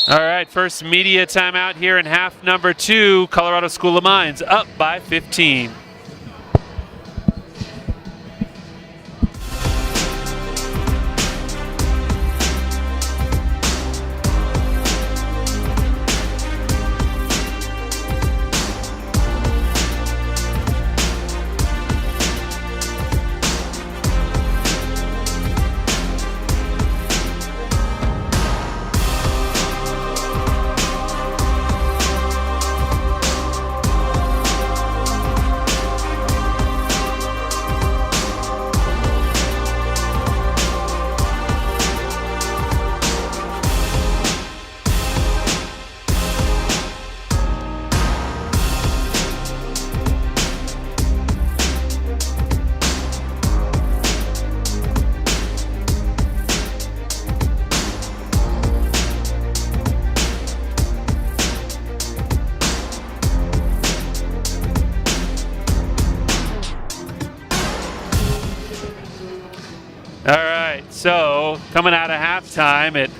All right, first media timeout here in half number 2. Colorado School of Mines up by 15. So coming out of halftime, it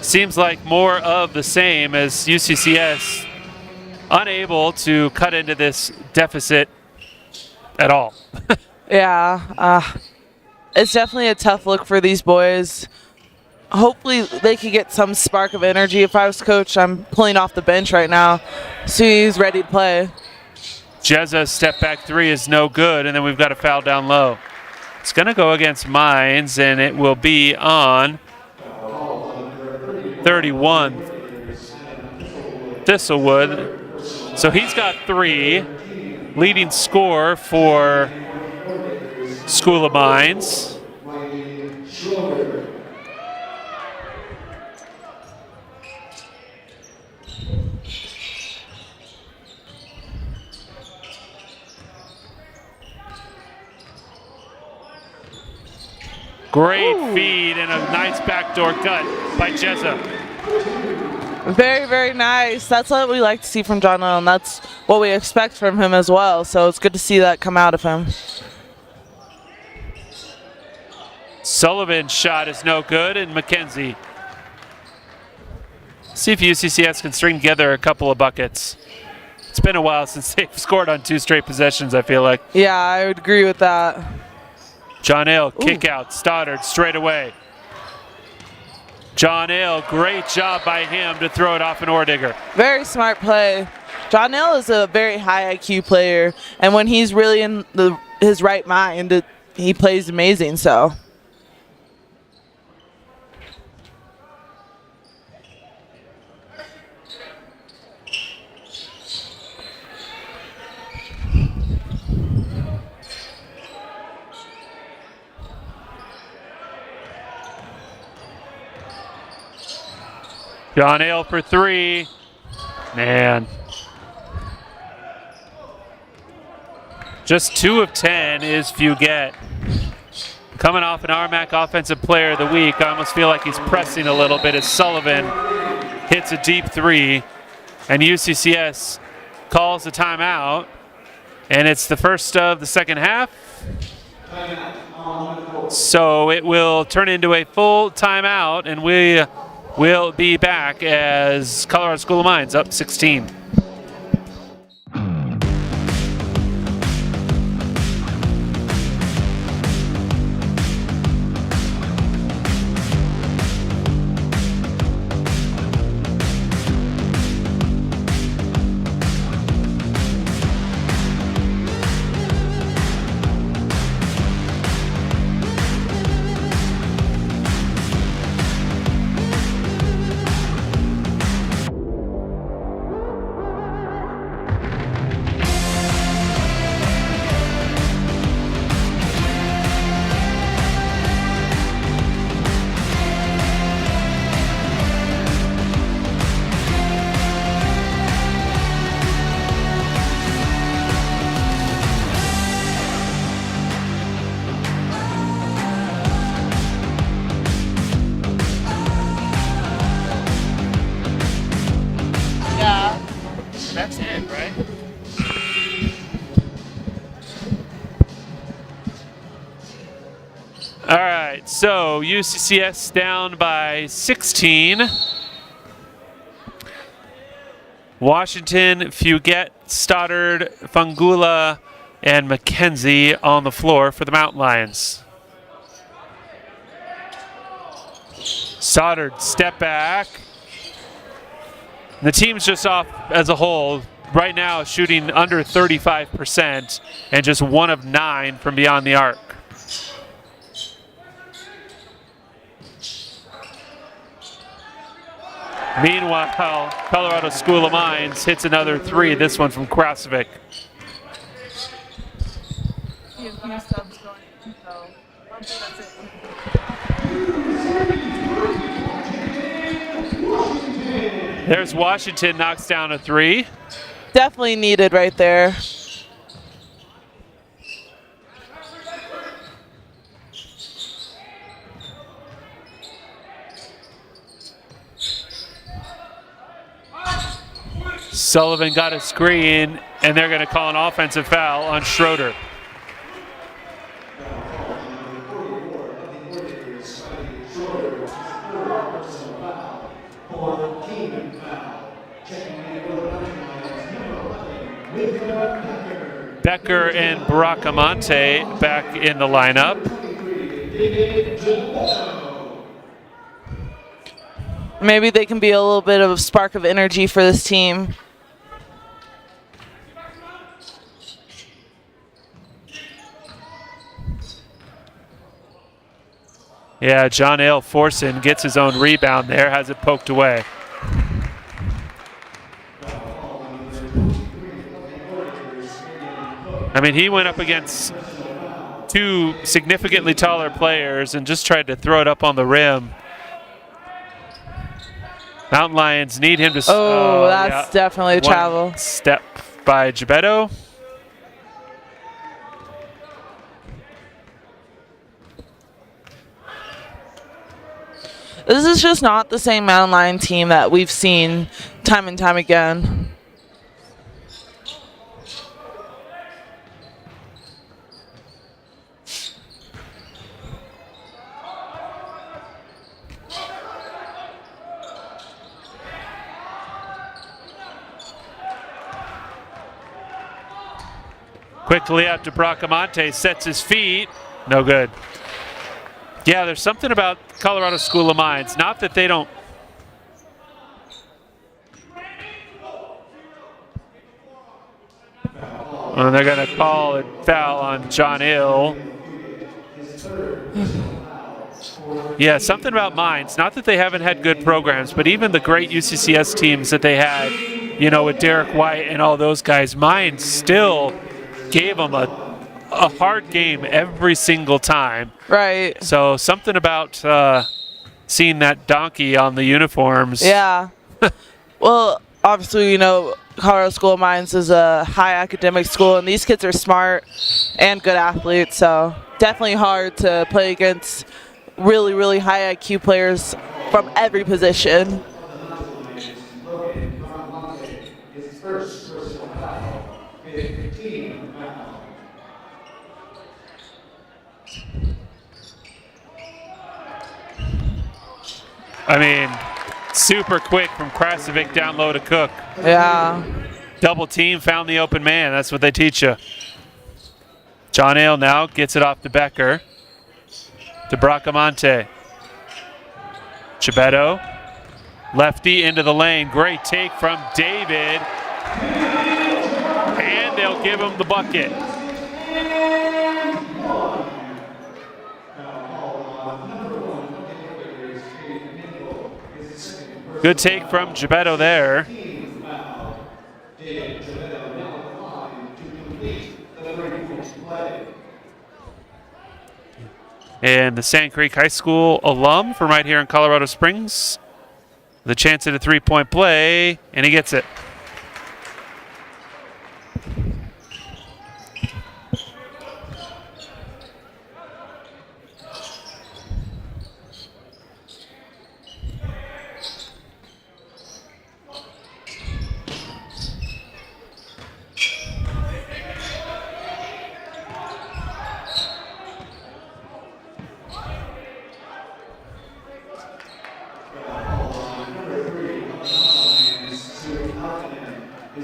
seems like more of the same as UCCS unable to cut into this deficit at all. Yeah, it's definitely a tough look for these boys. Hopefully they can get some spark of energy. If I was coach, I'm pulling off the bench right now, so he's ready to play. Jezza's step back three is no good, and then we've got a foul down low. It's going to go against Mines, and it will be on 31. Thistlewood. So he's got 3. Leading scorer for School of Mines. Great feed and a nice backdoor cut by Jezza. Very, very nice. That's what we like to see from John Little, and that's what we expect from him as well. So it's good to see that come out of him. Sullivan's shot is no good, and McKenzie. See if UCCS can string together a couple of buckets. It's been a while since they've scored on 2 straight possessions, I feel like. Yeah, I would agree with that. John Ale, kick out, Stoddard straight away. John Ale, great job by him to throw it off an Ordigger. Very smart play. John Ale is a very high IQ player, and when he's really in his right mind, he plays amazing. So. John Ale for 3. Man. Just 2 of 10 is Fugett. Coming off an RMAC Offensive Player of the Week, I almost feel like he's pressing a little bit as Sullivan hits a deep 3. And UCCS calls a timeout. And it's the first of the second half. So it will turn into a full timeout, and we'll be back as Colorado School of Mines up 16. That's it, right? All right, so UCCS down by 16. Washington, Fugett, Stoddard, Fangula, and McKenzie on the floor for the Mountain Lions. Stoddard, step back. The team's just off as a whole. Right now shooting under 35% and just 1 of 9 from beyond the arc. Meanwhile, Colorado School of Mines hits another 3, this one from Krasovic. There's Washington, knocks down a 3. Definitely needed right there. Sullivan got a screen, and they're going to call an offensive foul on Schroeder. Becker and Bracamonte back in the lineup. Maybe they can be a little bit of a spark of energy for this team. Yeah, John Ale Forson gets his own rebound there, has it poked away. I mean, he went up against two significantly taller players and just tried to throw it up on the rim. Mountain Lions need him to... That's definitely a travel. Step by Gebetto. This is just not the same Mountain Lion team that we've seen time and time again. Quickly out to Bracamonte, sets his feet. No good. Yeah, there's something about Colorado School of Mines. Not that they don't... And they're going to call a foul on John Hill. Yeah, something about Mines. Not that they haven't had good programs, but even the great UCCS teams that they had, you know, with Derek White and all those guys, Mines still gave them a hard game every single time. Right. So something about seeing that donkey on the uniforms. Yeah. Well, obviously, you know, Colorado School of Mines is a high academic school, and these kids are smart and good athletes, so definitely hard to play against really, really high IQ players from every position. I mean, super quick from Krasovic down low to Cook. Yeah. Double team, found the open man. That's what they teach you. John Hale now gets it off to Becker. To Bracamonte. Gebetto. Lefty into the lane. Great take from David. And they'll give him the bucket. Good take from Gebetto there. And the Sand Creek High School alum from right here in Colorado Springs. The chance at a three-point play, and he gets it.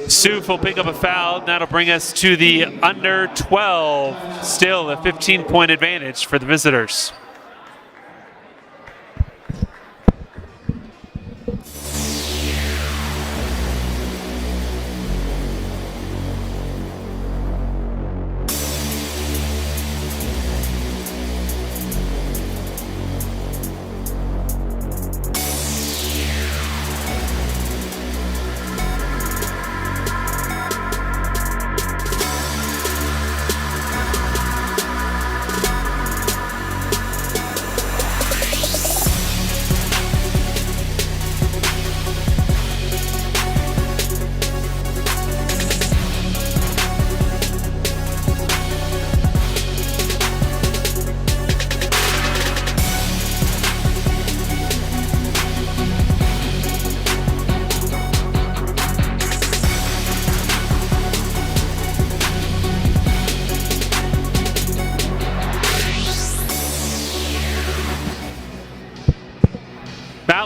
Soof will pick up a foul, and that'll bring us to the under 12. Still a 15-point advantage for the visitors.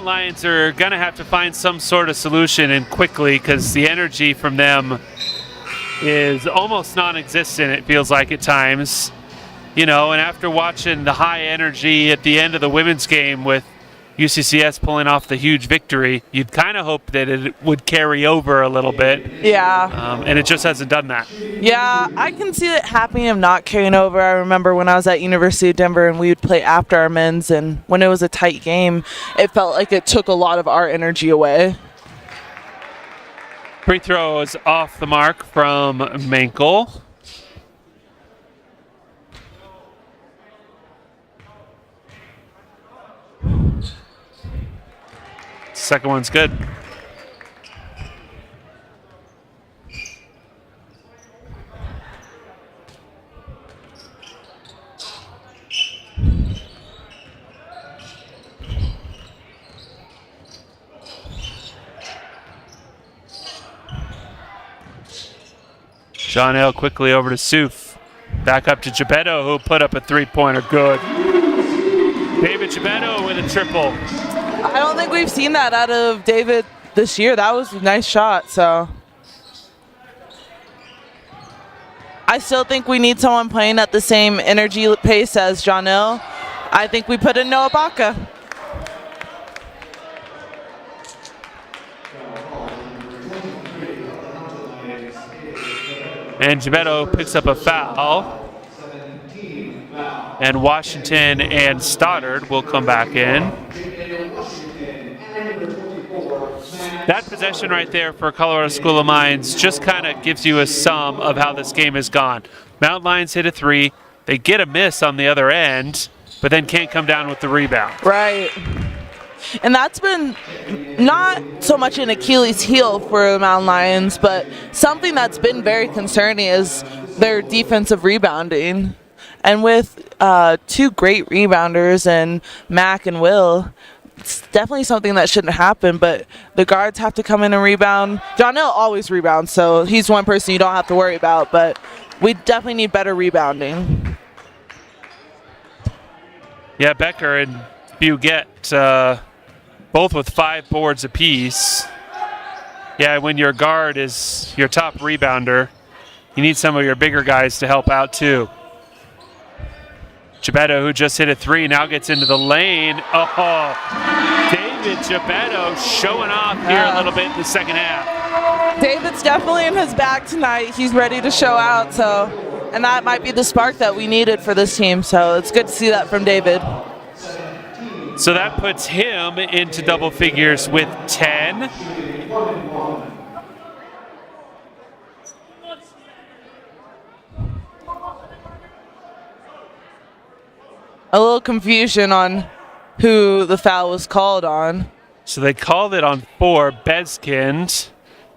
Lions are going to have to find some sort of solution, and quickly, because the energy from them is almost non-existent, it feels like at times. You know, and after watching the high energy at the end of the women's game with UCCS pulling off the huge victory, you'd kind of hope that it would carry over a little bit. Yeah. And it just hasn't done that. Yeah, I can see it happening of not carrying over. I remember when I was at University of Denver and we would play after our men's, and when it was a tight game, it felt like it took a lot of our energy away. Free throw is off the mark from Mankel. Second one's good. John L. quickly over to Suf. Back up to Gebetto, who put up a three-pointer. Good. David Gebetto with a triple. I don't think we've seen that out of David this year. That was a nice shot, so. I still think we need someone playing at the same energy pace as John L. I think we put in Noah Baca. And Gebetto picks up a foul. And Washington and Stoddard will come back in. That possession right there for Colorado School of Mines just kind of gives you a sum of how this game has gone. Mountain Lions hit a three. They get a miss on the other end, but then can't come down with the rebound. Right. And that's been not so much an Achilles heel for the Mountain Lions, but something that's been very concerning is their defensive rebounding. And with two great rebounders in Mac and Will, it's definitely something that shouldn't happen, but the guards have to come in and rebound. John L. always rebounds, so he's one person you don't have to worry about, but we definitely need better rebounding. Yeah, Becker and Buget, both with 5 boards apiece. Yeah, when your guard is your top rebounder, you need some of your bigger guys to help out too. Gebetto, who just hit a three, now gets into the lane. Oh, David Gebetto showing off here a little bit in the second half. David's definitely in his bag tonight. He's ready to show out, and that might be the spark that we needed for this team. So it's good to see that from David. So that puts him into double figures with 10. A little confusion on who the foul was called on. So they called it on 4, Beskind.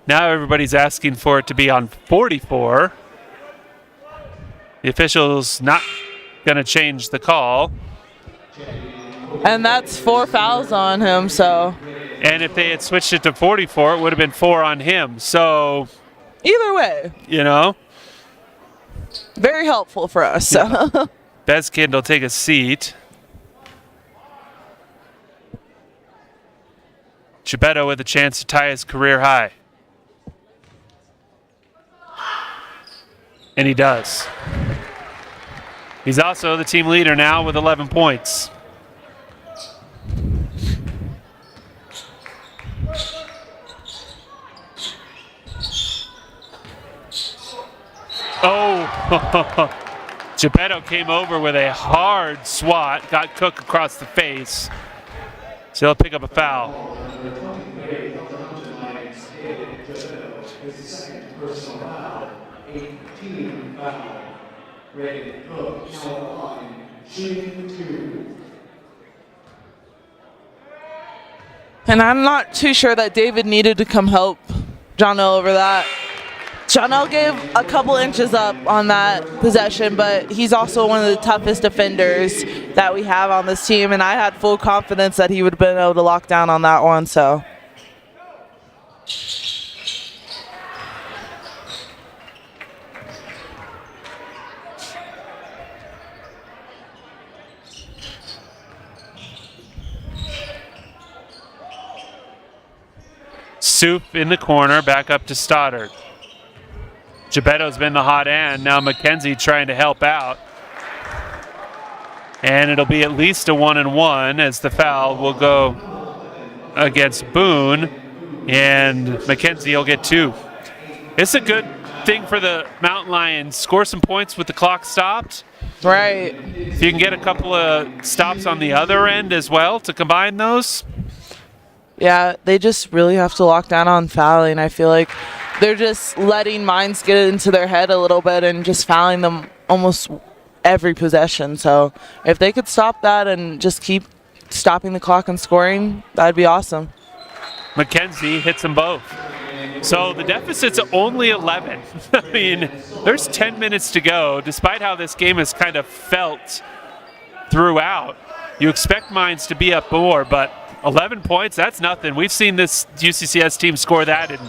Now everybody's asking for it to be on 44. The official's not going to change the call. And that's 4 fouls on him, so. And if they had switched it to 44, it would have been 4 on him. So. Either way. You know. Very helpful for us. So. Yeah. Beskind will take a seat. Gebetto with a chance to tie his career high. And he does. He's also the team leader now with 11 points. Oh, Gebetto came over with a hard swat, got Cook across the face. So he'll pick up a foul. And I'm not too sure that David needed to come help John L. over that. John L. gave a couple inches up on that possession, but he's also one of the toughest defenders that we have on this team, and I had full confidence that he would have been able to lock down on that one. So. Soup in the corner, back up to Stoddard. Gebetto's been the hot end. Now McKenzie trying to help out. And it'll be at least a 1-and-1 as the foul will go against Boone. And McKenzie will get 2. It's a good thing for the Mountain Lions. Score some points with the clock stopped. Right. If you can get a couple of stops on the other end as well to combine those. Yeah, they just really have to lock down on fouling. I feel like they're just letting Mines get into their head a little bit and just fouling them almost every possession. So if they could stop that and just keep stopping the clock and scoring, that'd be awesome. McKenzie hits them both. So the deficit's only 11. I mean, there's 10 minutes to go, despite how this game has kind of felt throughout. You expect Mines to be up more, but 11 points, that's nothing. We've seen this UCCS team score that in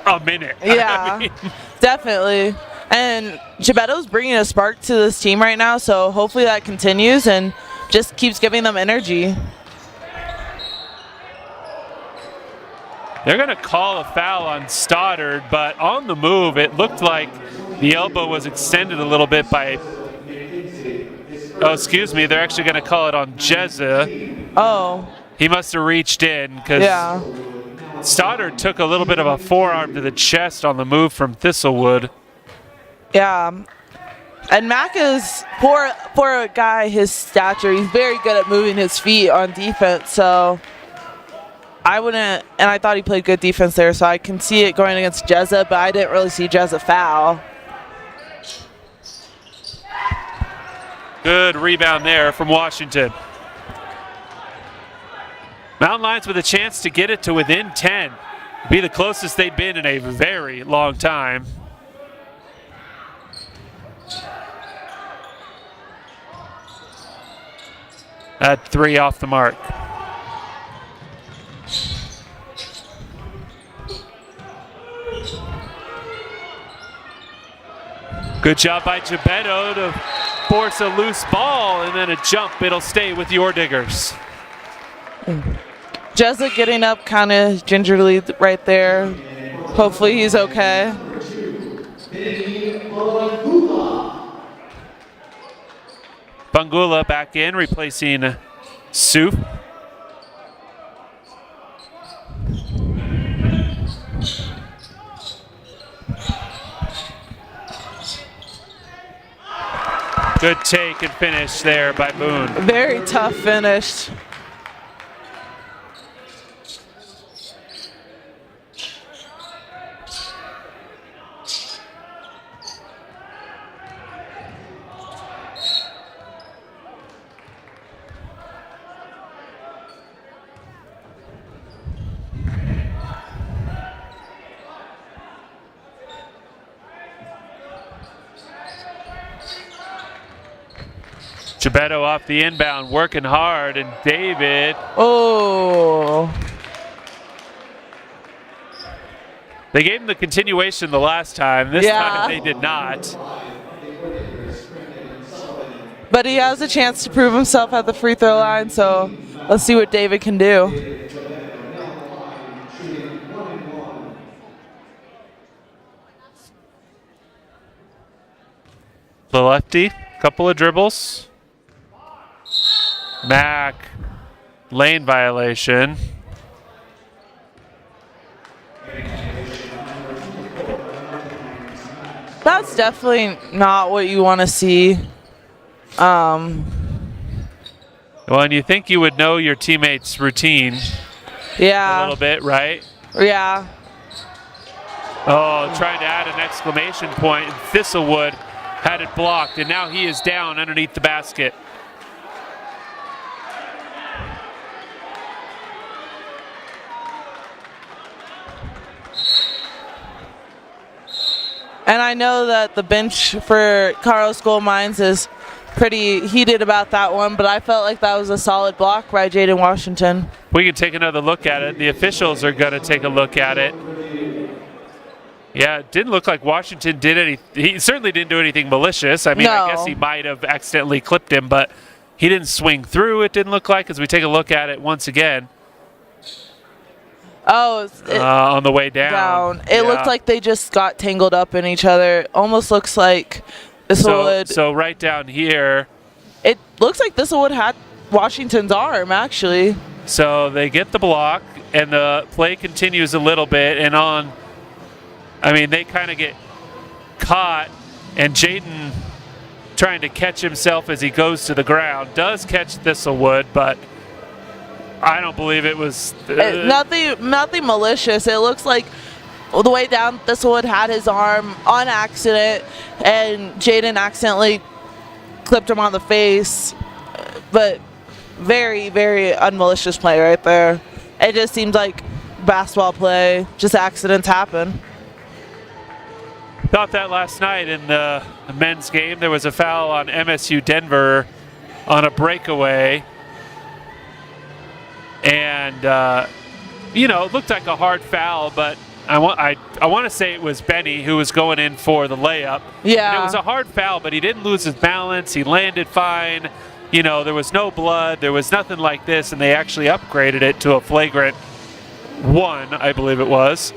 a minute. Yeah, I mean, definitely. And Gebetto's bringing a spark to this team right now, so hopefully that continues and just keeps giving them energy. they're going to call a foul on Stoddard, but on the move, it looked like the elbow was extended a little bit by... Oh, excuse me, they're actually going to call it on Jezza. Oh. He must have reached in because Stoddard took a little bit of a forearm to the chest on the move from Thistlewood. Yeah. And Mac is, for a guy his stature, he's very good at moving his feet on defense, so I wouldn't, and I thought he played good defense there, so I can see it going against Jezza, but I didn't really see Jezza foul. Good rebound there from Washington. Mountain Lions with a chance to get it to within 10. Be the closest they've been in a very long time. That three off the mark. Good job by Gebetto to force a loose ball and then a jump. It'll stay with your Diggers. Jezza getting up kind of gingerly right there. Hopefully he's okay. Bangula back in, replacing Soup. Good take and finish there by Boone. Very tough finish. Gebetto off the inbound, working hard, and David. Oh. They gave him the continuation the last time. This time they did not. But he has a chance to prove himself at the free throw line, so let's see what David can do. The lefty, couple of dribbles. Mac, lane violation. That's definitely not what you want to see. Well, and you think you would know your teammates' routine. Yeah. A little bit, right? Yeah. Oh, trying to add an exclamation point. Thistlewood had it blocked, and now he is down underneath the basket. And I know that the bench for Carlos Gold Mines is pretty heated about that one, but I felt like that was a solid block by Jaden Washington. We can take another look at it. The officials are going to take a look at it. Yeah, it didn't look like Washington did anything. He certainly didn't do anything malicious. I mean, I guess he might have accidentally clipped him, but he didn't swing through, it didn't look like, as we take a look at it once again. Oh, on the way down. It looked like they just got tangled up in each other. Almost looks like Thistlewood. So right down here. It looks like Thistlewood had Washington's arm, actually. So they get the block, and the play continues a little bit, and they kind of get caught, and Jaden trying to catch himself as he goes to the ground. Does catch Thistlewood, but I don't believe it was... nothing malicious. It looks like the way down, Thistlewood had his arm on accident, and Jaden accidentally clipped him on the face. But very, very unmalicious play right there. It just seems like basketball play. Just accidents happen. Thought that last night in the men's game. There was a foul on MSU Denver on a breakaway. And, it looked like a hard foul, but I want to say it was Benny who was going in for the layup. Yeah. And it was a hard foul, but he didn't lose his balance. He landed fine. There was no blood. There was nothing like this, and they actually upgraded it to a flagrant 1, I believe it was.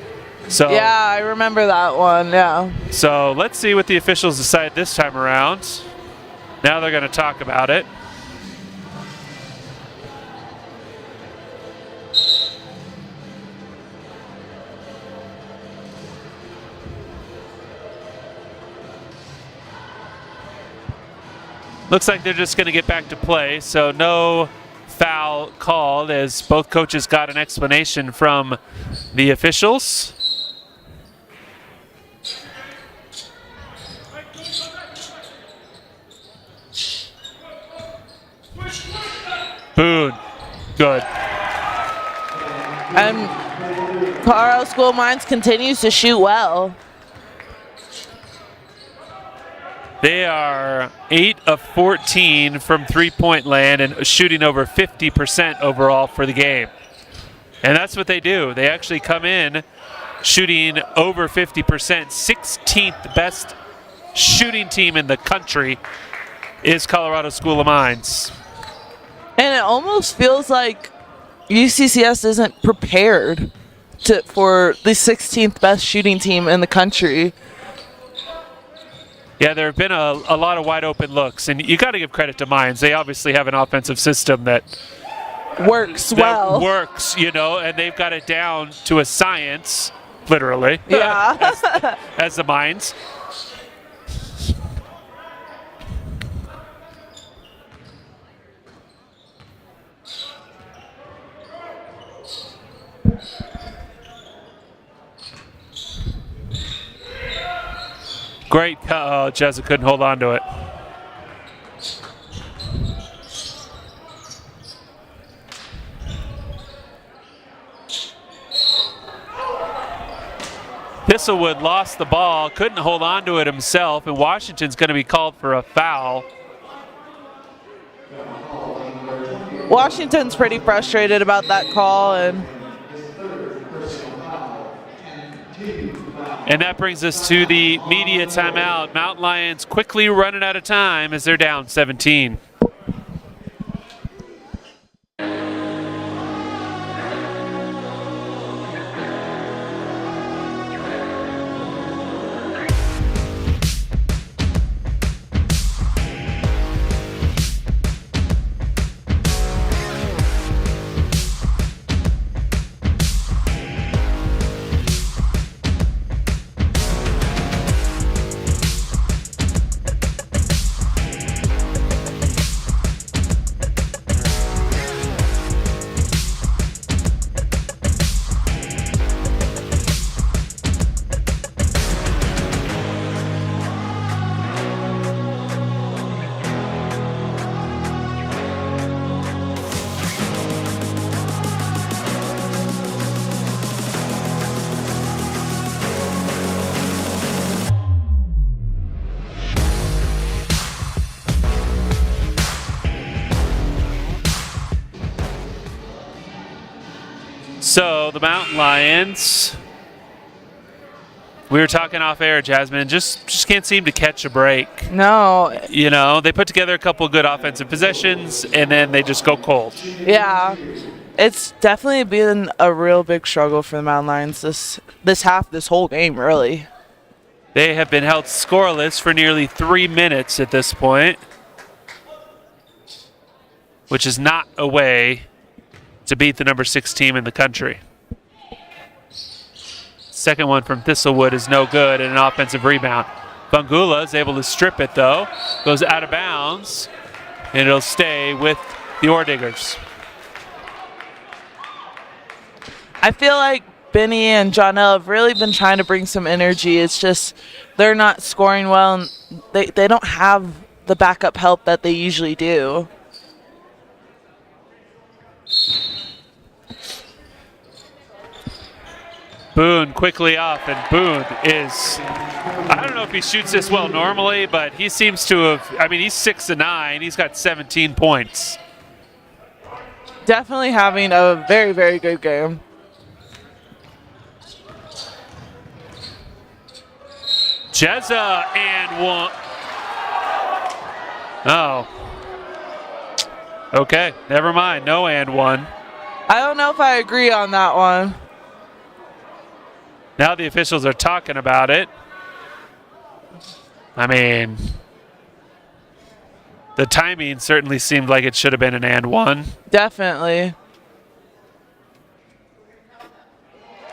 So yeah, I remember that one, yeah. So let's see what the officials decide this time around. Now they're going to talk about it. Looks like they're just going to get back to play, so no foul called as both coaches got an explanation from the officials. Boone, good. And Colorado School of Mines continues to shoot well. They are 8 of 14 from three-point land and shooting over 50% overall for the game. And that's what they do. They actually come in shooting over 50%, 16th best shooting team in the country is Colorado School of Mines. And it almost feels like UCCS isn't prepared for the 16th best shooting team in the country. Yeah, there have been a lot of wide open looks, and you got to give credit to Mines. They obviously have an offensive system that works well. Works, and they've got it down to a science, literally. Yeah. as the Mines. Great. Jezza couldn't hold on to it. Thistlewood lost the ball, couldn't hold on to it himself, and Washington's going to be called for a foul. Washington's pretty frustrated about that call, and that brings us to the media timeout. Mountain Lions quickly running out of time as they're down 17. So the Mountain Lions, we were talking off air, Jasmine, just can't seem to catch a break. No. They put together a couple good offensive possessions, and then they just go cold. Yeah. It's definitely been a real big struggle for the Mountain Lions this whole game, really. They have been held scoreless for nearly 3 minutes at this point, which is not a way to beat the number 6 team in the country. Second one from Thistlewood is no good, and an offensive rebound. Bangula is able to strip it, though. Goes out of bounds, and it'll stay with the Orediggers. I feel like Benny and Johnell have really been trying to bring some energy. It's just they're not scoring well, and they don't have the backup help that they usually do. Boone quickly off, and Boone is, I don't know if he shoots this well normally, but he seems to have, I mean, he's 6-9. He's got 17 points. Definitely having a very, very good game. Jezza and one. Oh. Okay, never mind. No and one. I don't know if I agree on that one. Now the officials are talking about it. I mean, the timing certainly seemed like it should have been an and one. Definitely.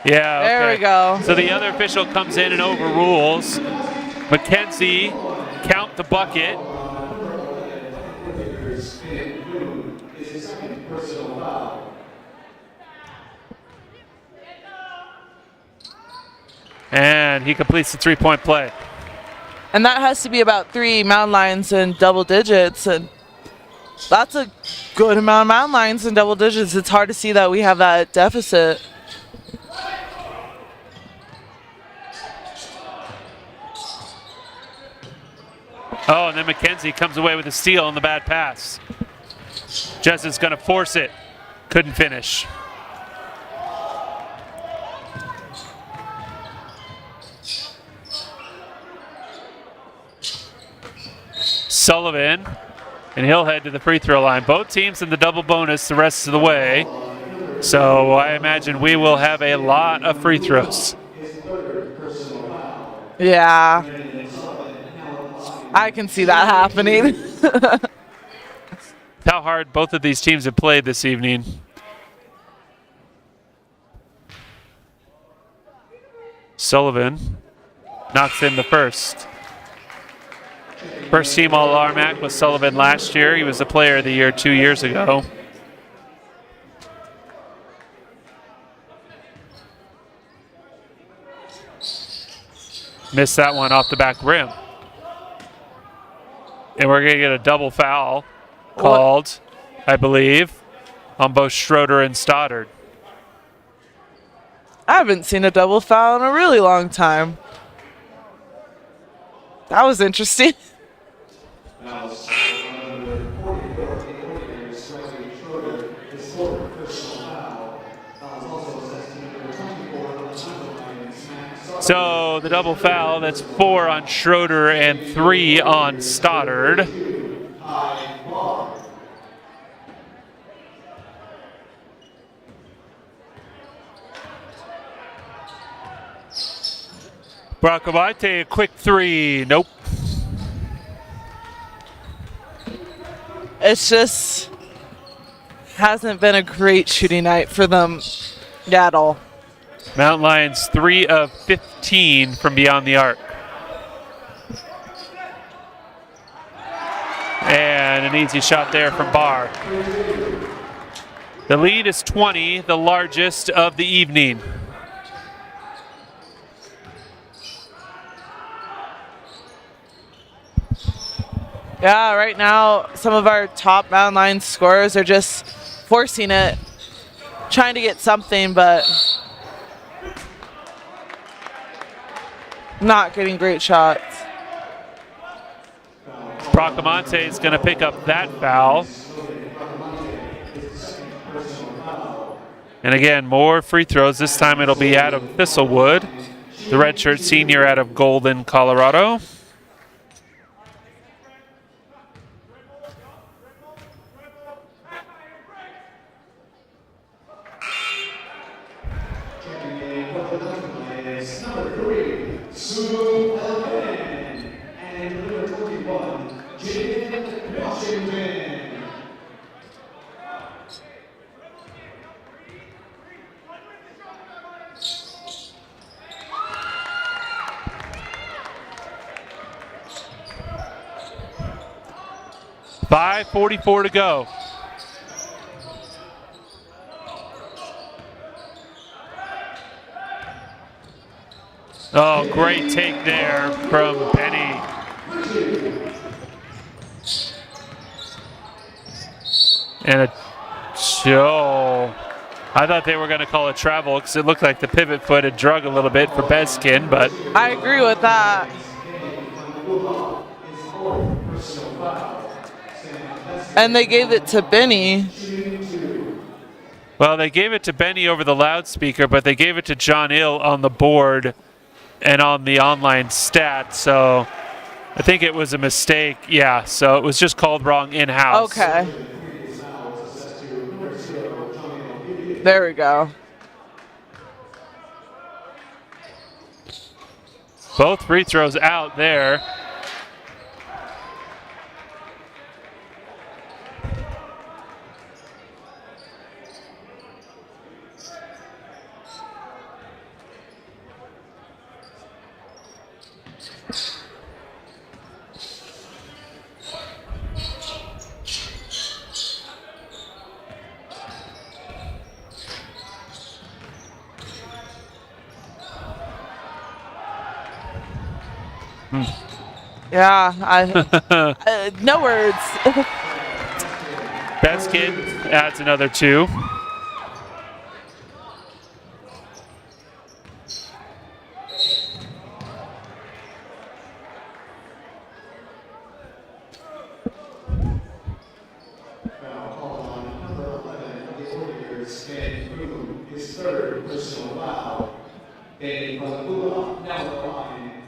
Yeah, okay. There we go. So the other official comes in and overrules. McKenzie, count the bucket. And he completes the three-point play. And that has to be about 3 mound lines in double digits. And that's a good amount of mound lines in double digits. It's hard to see that we have that deficit. Oh, and then McKenzie comes away with a steal on the bad pass. Jess's going to force it. Couldn't finish. Sullivan, and he'll head to the free throw line. Both teams in the double bonus the rest of the way. So I imagine we will have a lot of free throws. Yeah. I can see that happening. How hard both of these teams have played this evening. Sullivan knocks in the first. First team All-RMAC was Sullivan last year. He was the player of the year 2 years ago. Missed that one off the back rim. And we're going to get a double foul called, I believe, on both Schroeder and Stoddard. I haven't seen a double foul in a really long time. That was interesting. So the double foul, that's 4 on Schroeder and 3 on Stoddard. Bracamante, a quick 3. Nope. It's just hasn't been a great shooting night for them at all. Mountain Lions 3 of 15 from beyond the arc. And an easy shot there from Barr. The lead is 20, the largest of the evening. Yeah, right now some of our top mountain line scorers are just forcing it, trying to get something, but not getting great shots. Bracamante is going to pick up that foul. And again, more free throws. This time it'll be Adam Thistlewood, the redshirt senior out of Golden, Colorado. .5:44 to go. Oh, great take there from Penny. And I thought they were going to call it travel because it looked like the pivot foot had drug a little bit for Beskin, but I agree with that. And they gave it to Benny. well, they gave it to Benny over the loudspeaker, but they gave it to John Ill on the board and on the online stat, so I think it was a mistake. Yeah, so it was just called wrong in-house. Okay. There we go. Both free throws out there. Yeah, no words. Beskin adds another 2.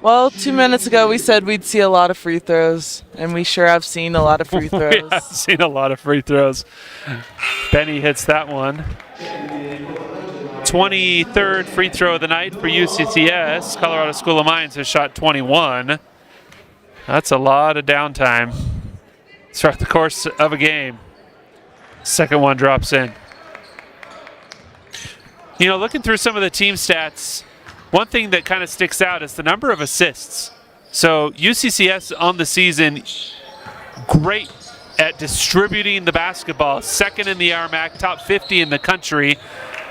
Well, 2 minutes ago we said we'd see a lot of free throws, and we sure have seen a lot of free throws. We have seen a lot of free throws. Benny hits that one. 23rd free throw of the night for UCCS. Colorado School of Mines has shot 21. That's a lot of downtime throughout the course of a game. Second one drops in. You know, looking through some of the team stats, one thing that kind of sticks out is the number of assists. So UCCS on the season, great at distributing the basketball. Second in the RMAC, top 50 in the country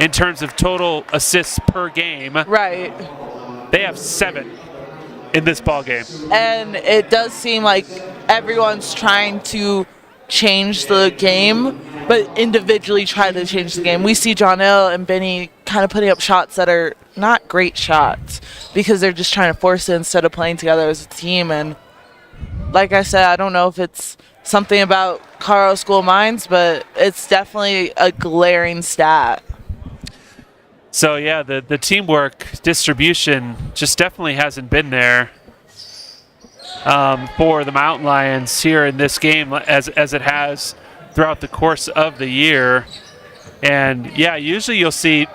in terms of total assists per game. Right. They have 7 in this ball game. And it does seem like everyone's trying to change the game, but individually try to change the game. We see John Ill and Benny kind of putting up shots that are not great shots because they're just trying to force it instead of playing together as a team. And like I said, I don't know if it's something about Colorado School of Mines, but it's definitely a glaring stat. So yeah, the teamwork distribution just definitely hasn't been there for the Mountain Lions here in this game as it has throughout the course of the year. And yeah, usually you'll see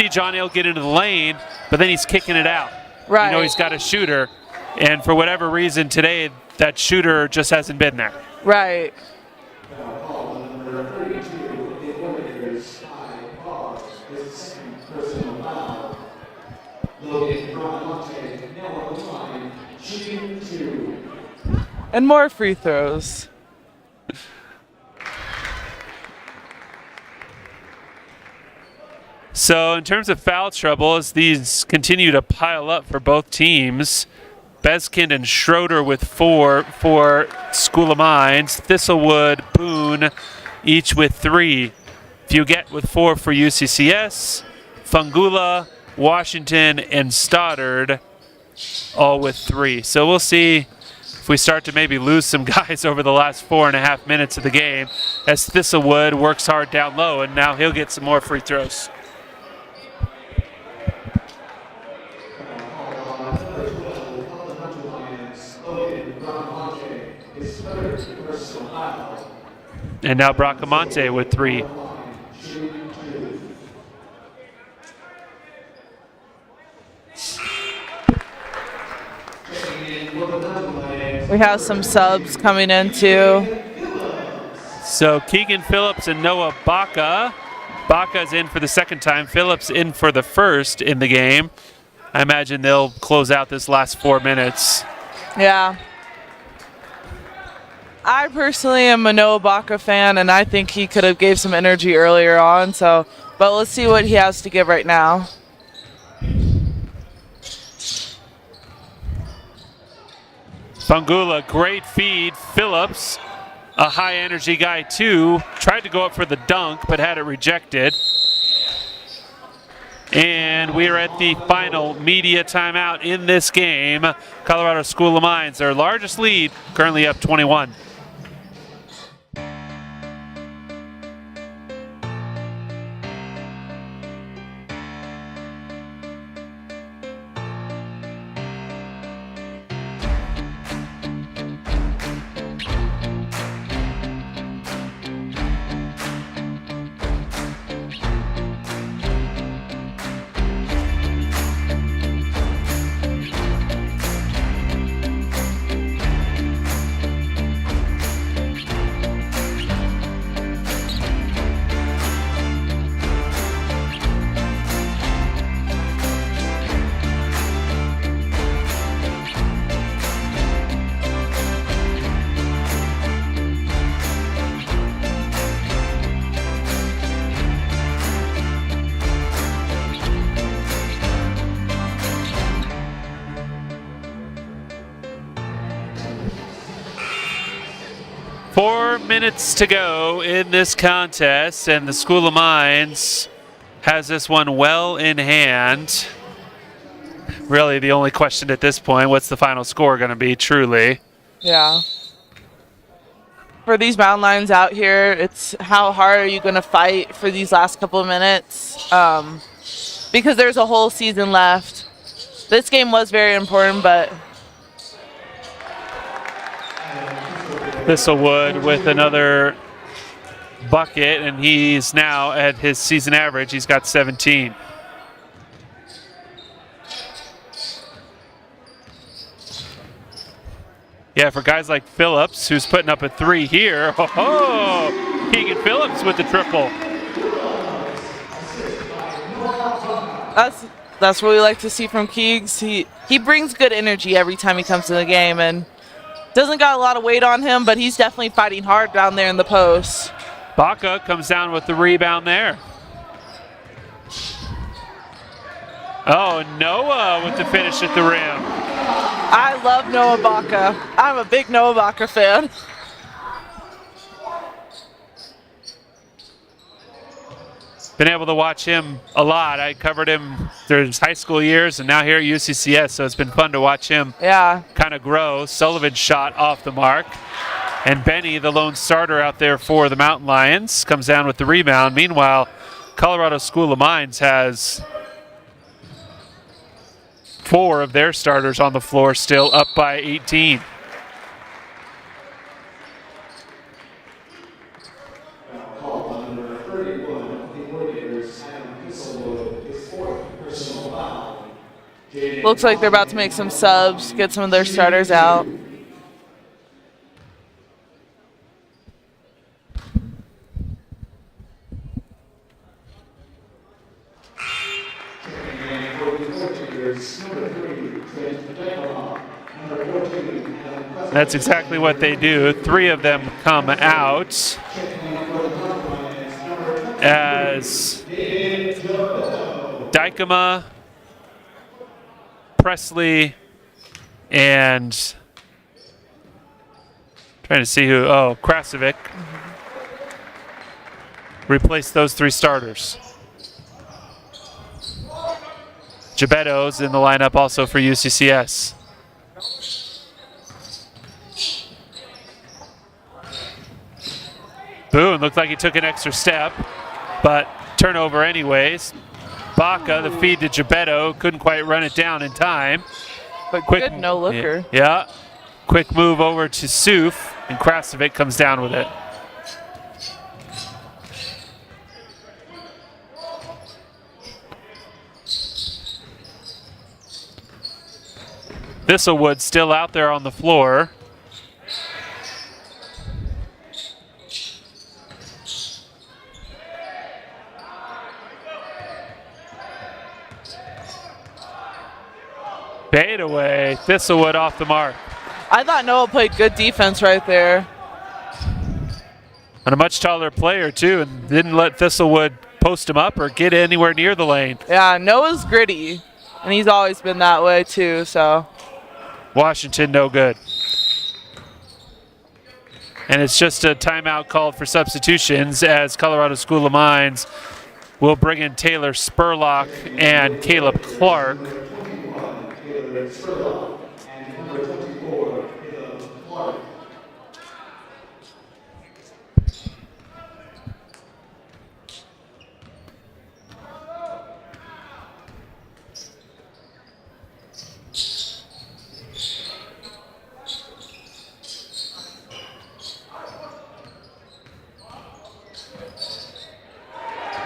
John Ill get into the lane, but then he's kicking it out. Right. You know, he's got a shooter, and for whatever reason today, that shooter just hasn't been there. Right. And more free throws. So in terms of foul trouble, as these continue to pile up for both teams, Beskind and Schroeder with 4 for School of Mines, Thistlewood, Boone, each with 3. Fugett with 4 for UCCS, Fungula, Washington, and Stoddard all with 3. So we'll see if we start to maybe lose some guys over the last 4.5 minutes of the game as Thistlewood works hard down low, and now he'll get some more free throws. And now Bracamonte with 3. We have some subs coming in too. So Keegan Phillips and Noah Baca. Baca's in for the second time. Phillips in for the first in the game. I imagine they'll close out this last 4 minutes. Yeah. I personally am a Noah Baca fan, and I think he could have gave some energy earlier on. But let's see what he has to give right now. Fungula, great feed. Phillips, a high energy guy too. Tried to go up for the dunk, but had it rejected. And we are at the final media timeout in this game. Colorado School of Mines, their largest lead, currently up 21. Minutes to go in this contest, and the School of Mines has this one well in hand. Really, the only question at this point, what's the final score going to be, truly? Yeah. For these mountain lions out here, it's how hard are you going to fight for these last couple of minutes? Because there's a whole season left. This game was very important, but Thistlewood with another bucket, and he's now at his season average. He's got 17. Yeah, for guys like Phillips, who's putting up a 3 here. Oh, Keegan Phillips with the triple. That's what we like to see from Keegs. He brings good energy every time he comes to the game, and doesn't got a lot of weight on him, but he's definitely fighting hard down there in the post. Baca comes down with the rebound there. Oh, Noah with the finish at the rim. I love Noah Baca. I'm a big Noah Baca fan. Been able to watch him a lot. I covered him through his high school years and now here at UCCS, so it's been fun to watch him kind of grow. Sullivan's shot off the mark. And Benny, the lone starter out there for the Mountain Lions, comes down with the rebound. Meanwhile, Colorado School of Mines has 4 of their starters on the floor, still up by 18. Looks like they're about to make some subs, get some of their starters out. That's exactly what they do. 3 of them come out as Dykema, Presley, and trying to see who, Krasovic replaced those 3 starters. Gebetto's in the lineup also for UCCS. Boone looked like he took an extra step, but turnover anyways. Baca, the feed to Gebetto, couldn't quite run it down in time. But quick no-looker. Yeah. Quick move over to Suf, and Krasovic comes down with it. Thistlewood still out there on the floor. Fade away. Thistlewood off the mark. I thought Noah played good defense right there. And a much taller player, too, and didn't let Thistlewood post him up or get anywhere near the lane. Yeah, Noah's gritty, and he's always been that way, too, so. Washington, no good. And it's just a timeout called for substitutions as Colorado School of Mines will bring in Taylor Spurlock and Caleb Clark.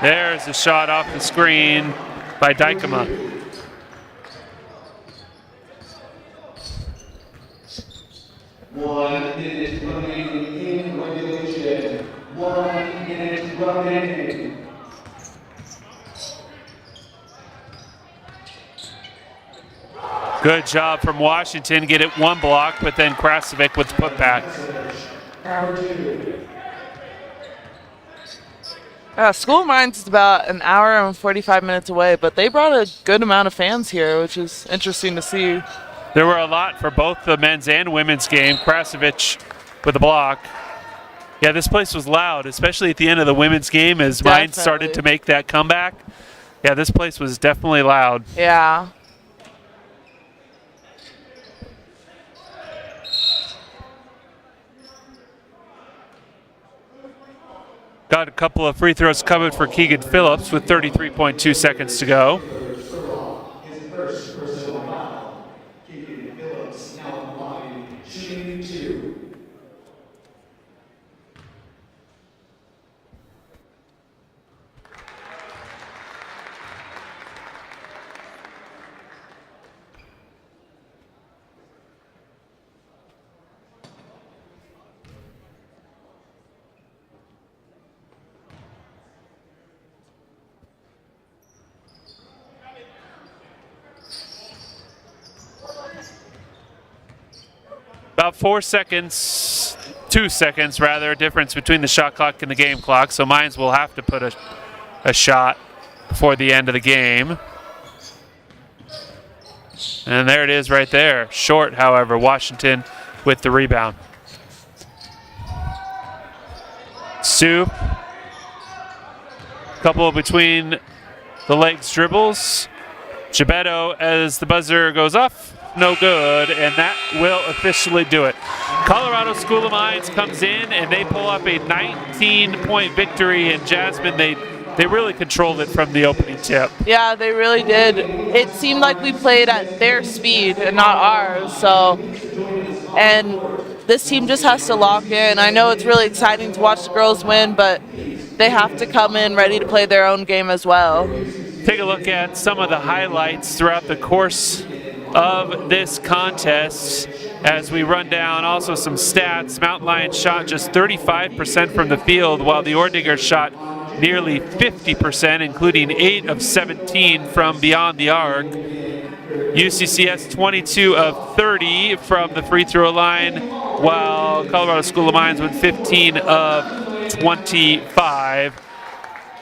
There's a shot off the screen by Dykema. Good job from Washington. Get it one block, but then Krasovic with the putback. School of Mines is about an hour and 45 minutes away, but they brought a good amount of fans here, which is interesting to see. There were a lot for both the men's and women's game. Krasovic with a block. Yeah, this place was loud, especially at the end of the women's game as Mines started to make that comeback. Yeah, this place was definitely loud. Yeah. Got a couple of free throws coming for Keegan Phillips with 33.2 seconds to go. About 4 seconds, 2 seconds rather, difference between the shot clock and the game clock. So Mines will have to put a shot before the end of the game. And there it is right there. Short, however, Washington with the rebound. Soup. Couple between the legs dribbles. Gebetto as the buzzer goes off. No good, and that will officially do it. Colorado School of Mines comes in and they pull up a 19-point victory, and Jasmine, they really controlled it from the opening tip. Yeah, they really did. It seemed like we played at their speed and not ours, so, and this team just has to lock in. I know it's really exciting to watch the girls win, but they have to come in ready to play their own game as well. Take a look at some of the highlights throughout the course of this contest as we run down also some stats. Mountain Lions shot just 35% from the field, while the Orediggers shot nearly 50%, including 8 of 17 from beyond the arc. UCCS 22 of 30 from the free throw line, while Colorado School of Mines went 15 of 25.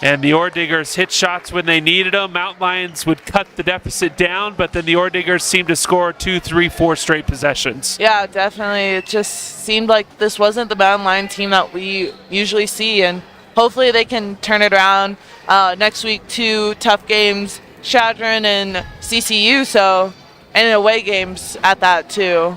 And the Orediggers hit shots when they needed them. Mountain Lions would cut the deficit down, but then the Orediggers seemed to score 2, 3, 4 straight possessions. Yeah, definitely. It just seemed like this wasn't the Mountain Lion team that we usually see, and hopefully they can turn it around. Next week, 2 tough games, Chadron and CCU, and away games at that too.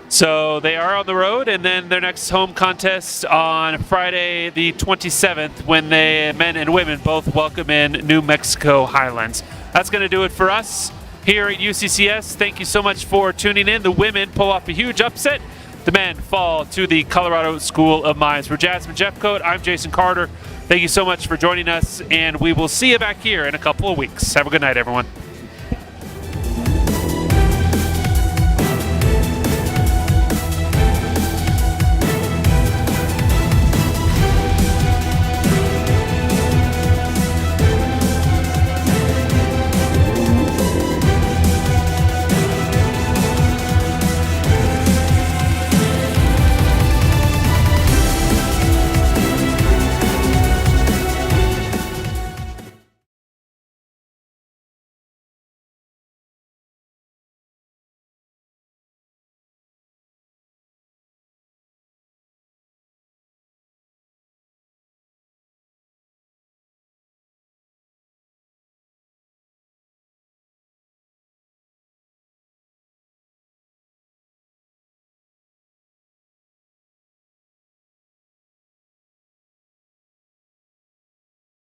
So they are on the road, and then their next home contest on Friday the 27th when the men and women both welcome in New Mexico Highlands. That's going to do it for us here at UCCS. Thank you so much for tuning in. The women pull off a huge upset. The men fall to the Colorado School of Mines. For Jasmine Jeffcoat, I'm Jason Carter. Thank you so much for joining us, and we will see you back here in a couple of weeks. Have a good night, everyone.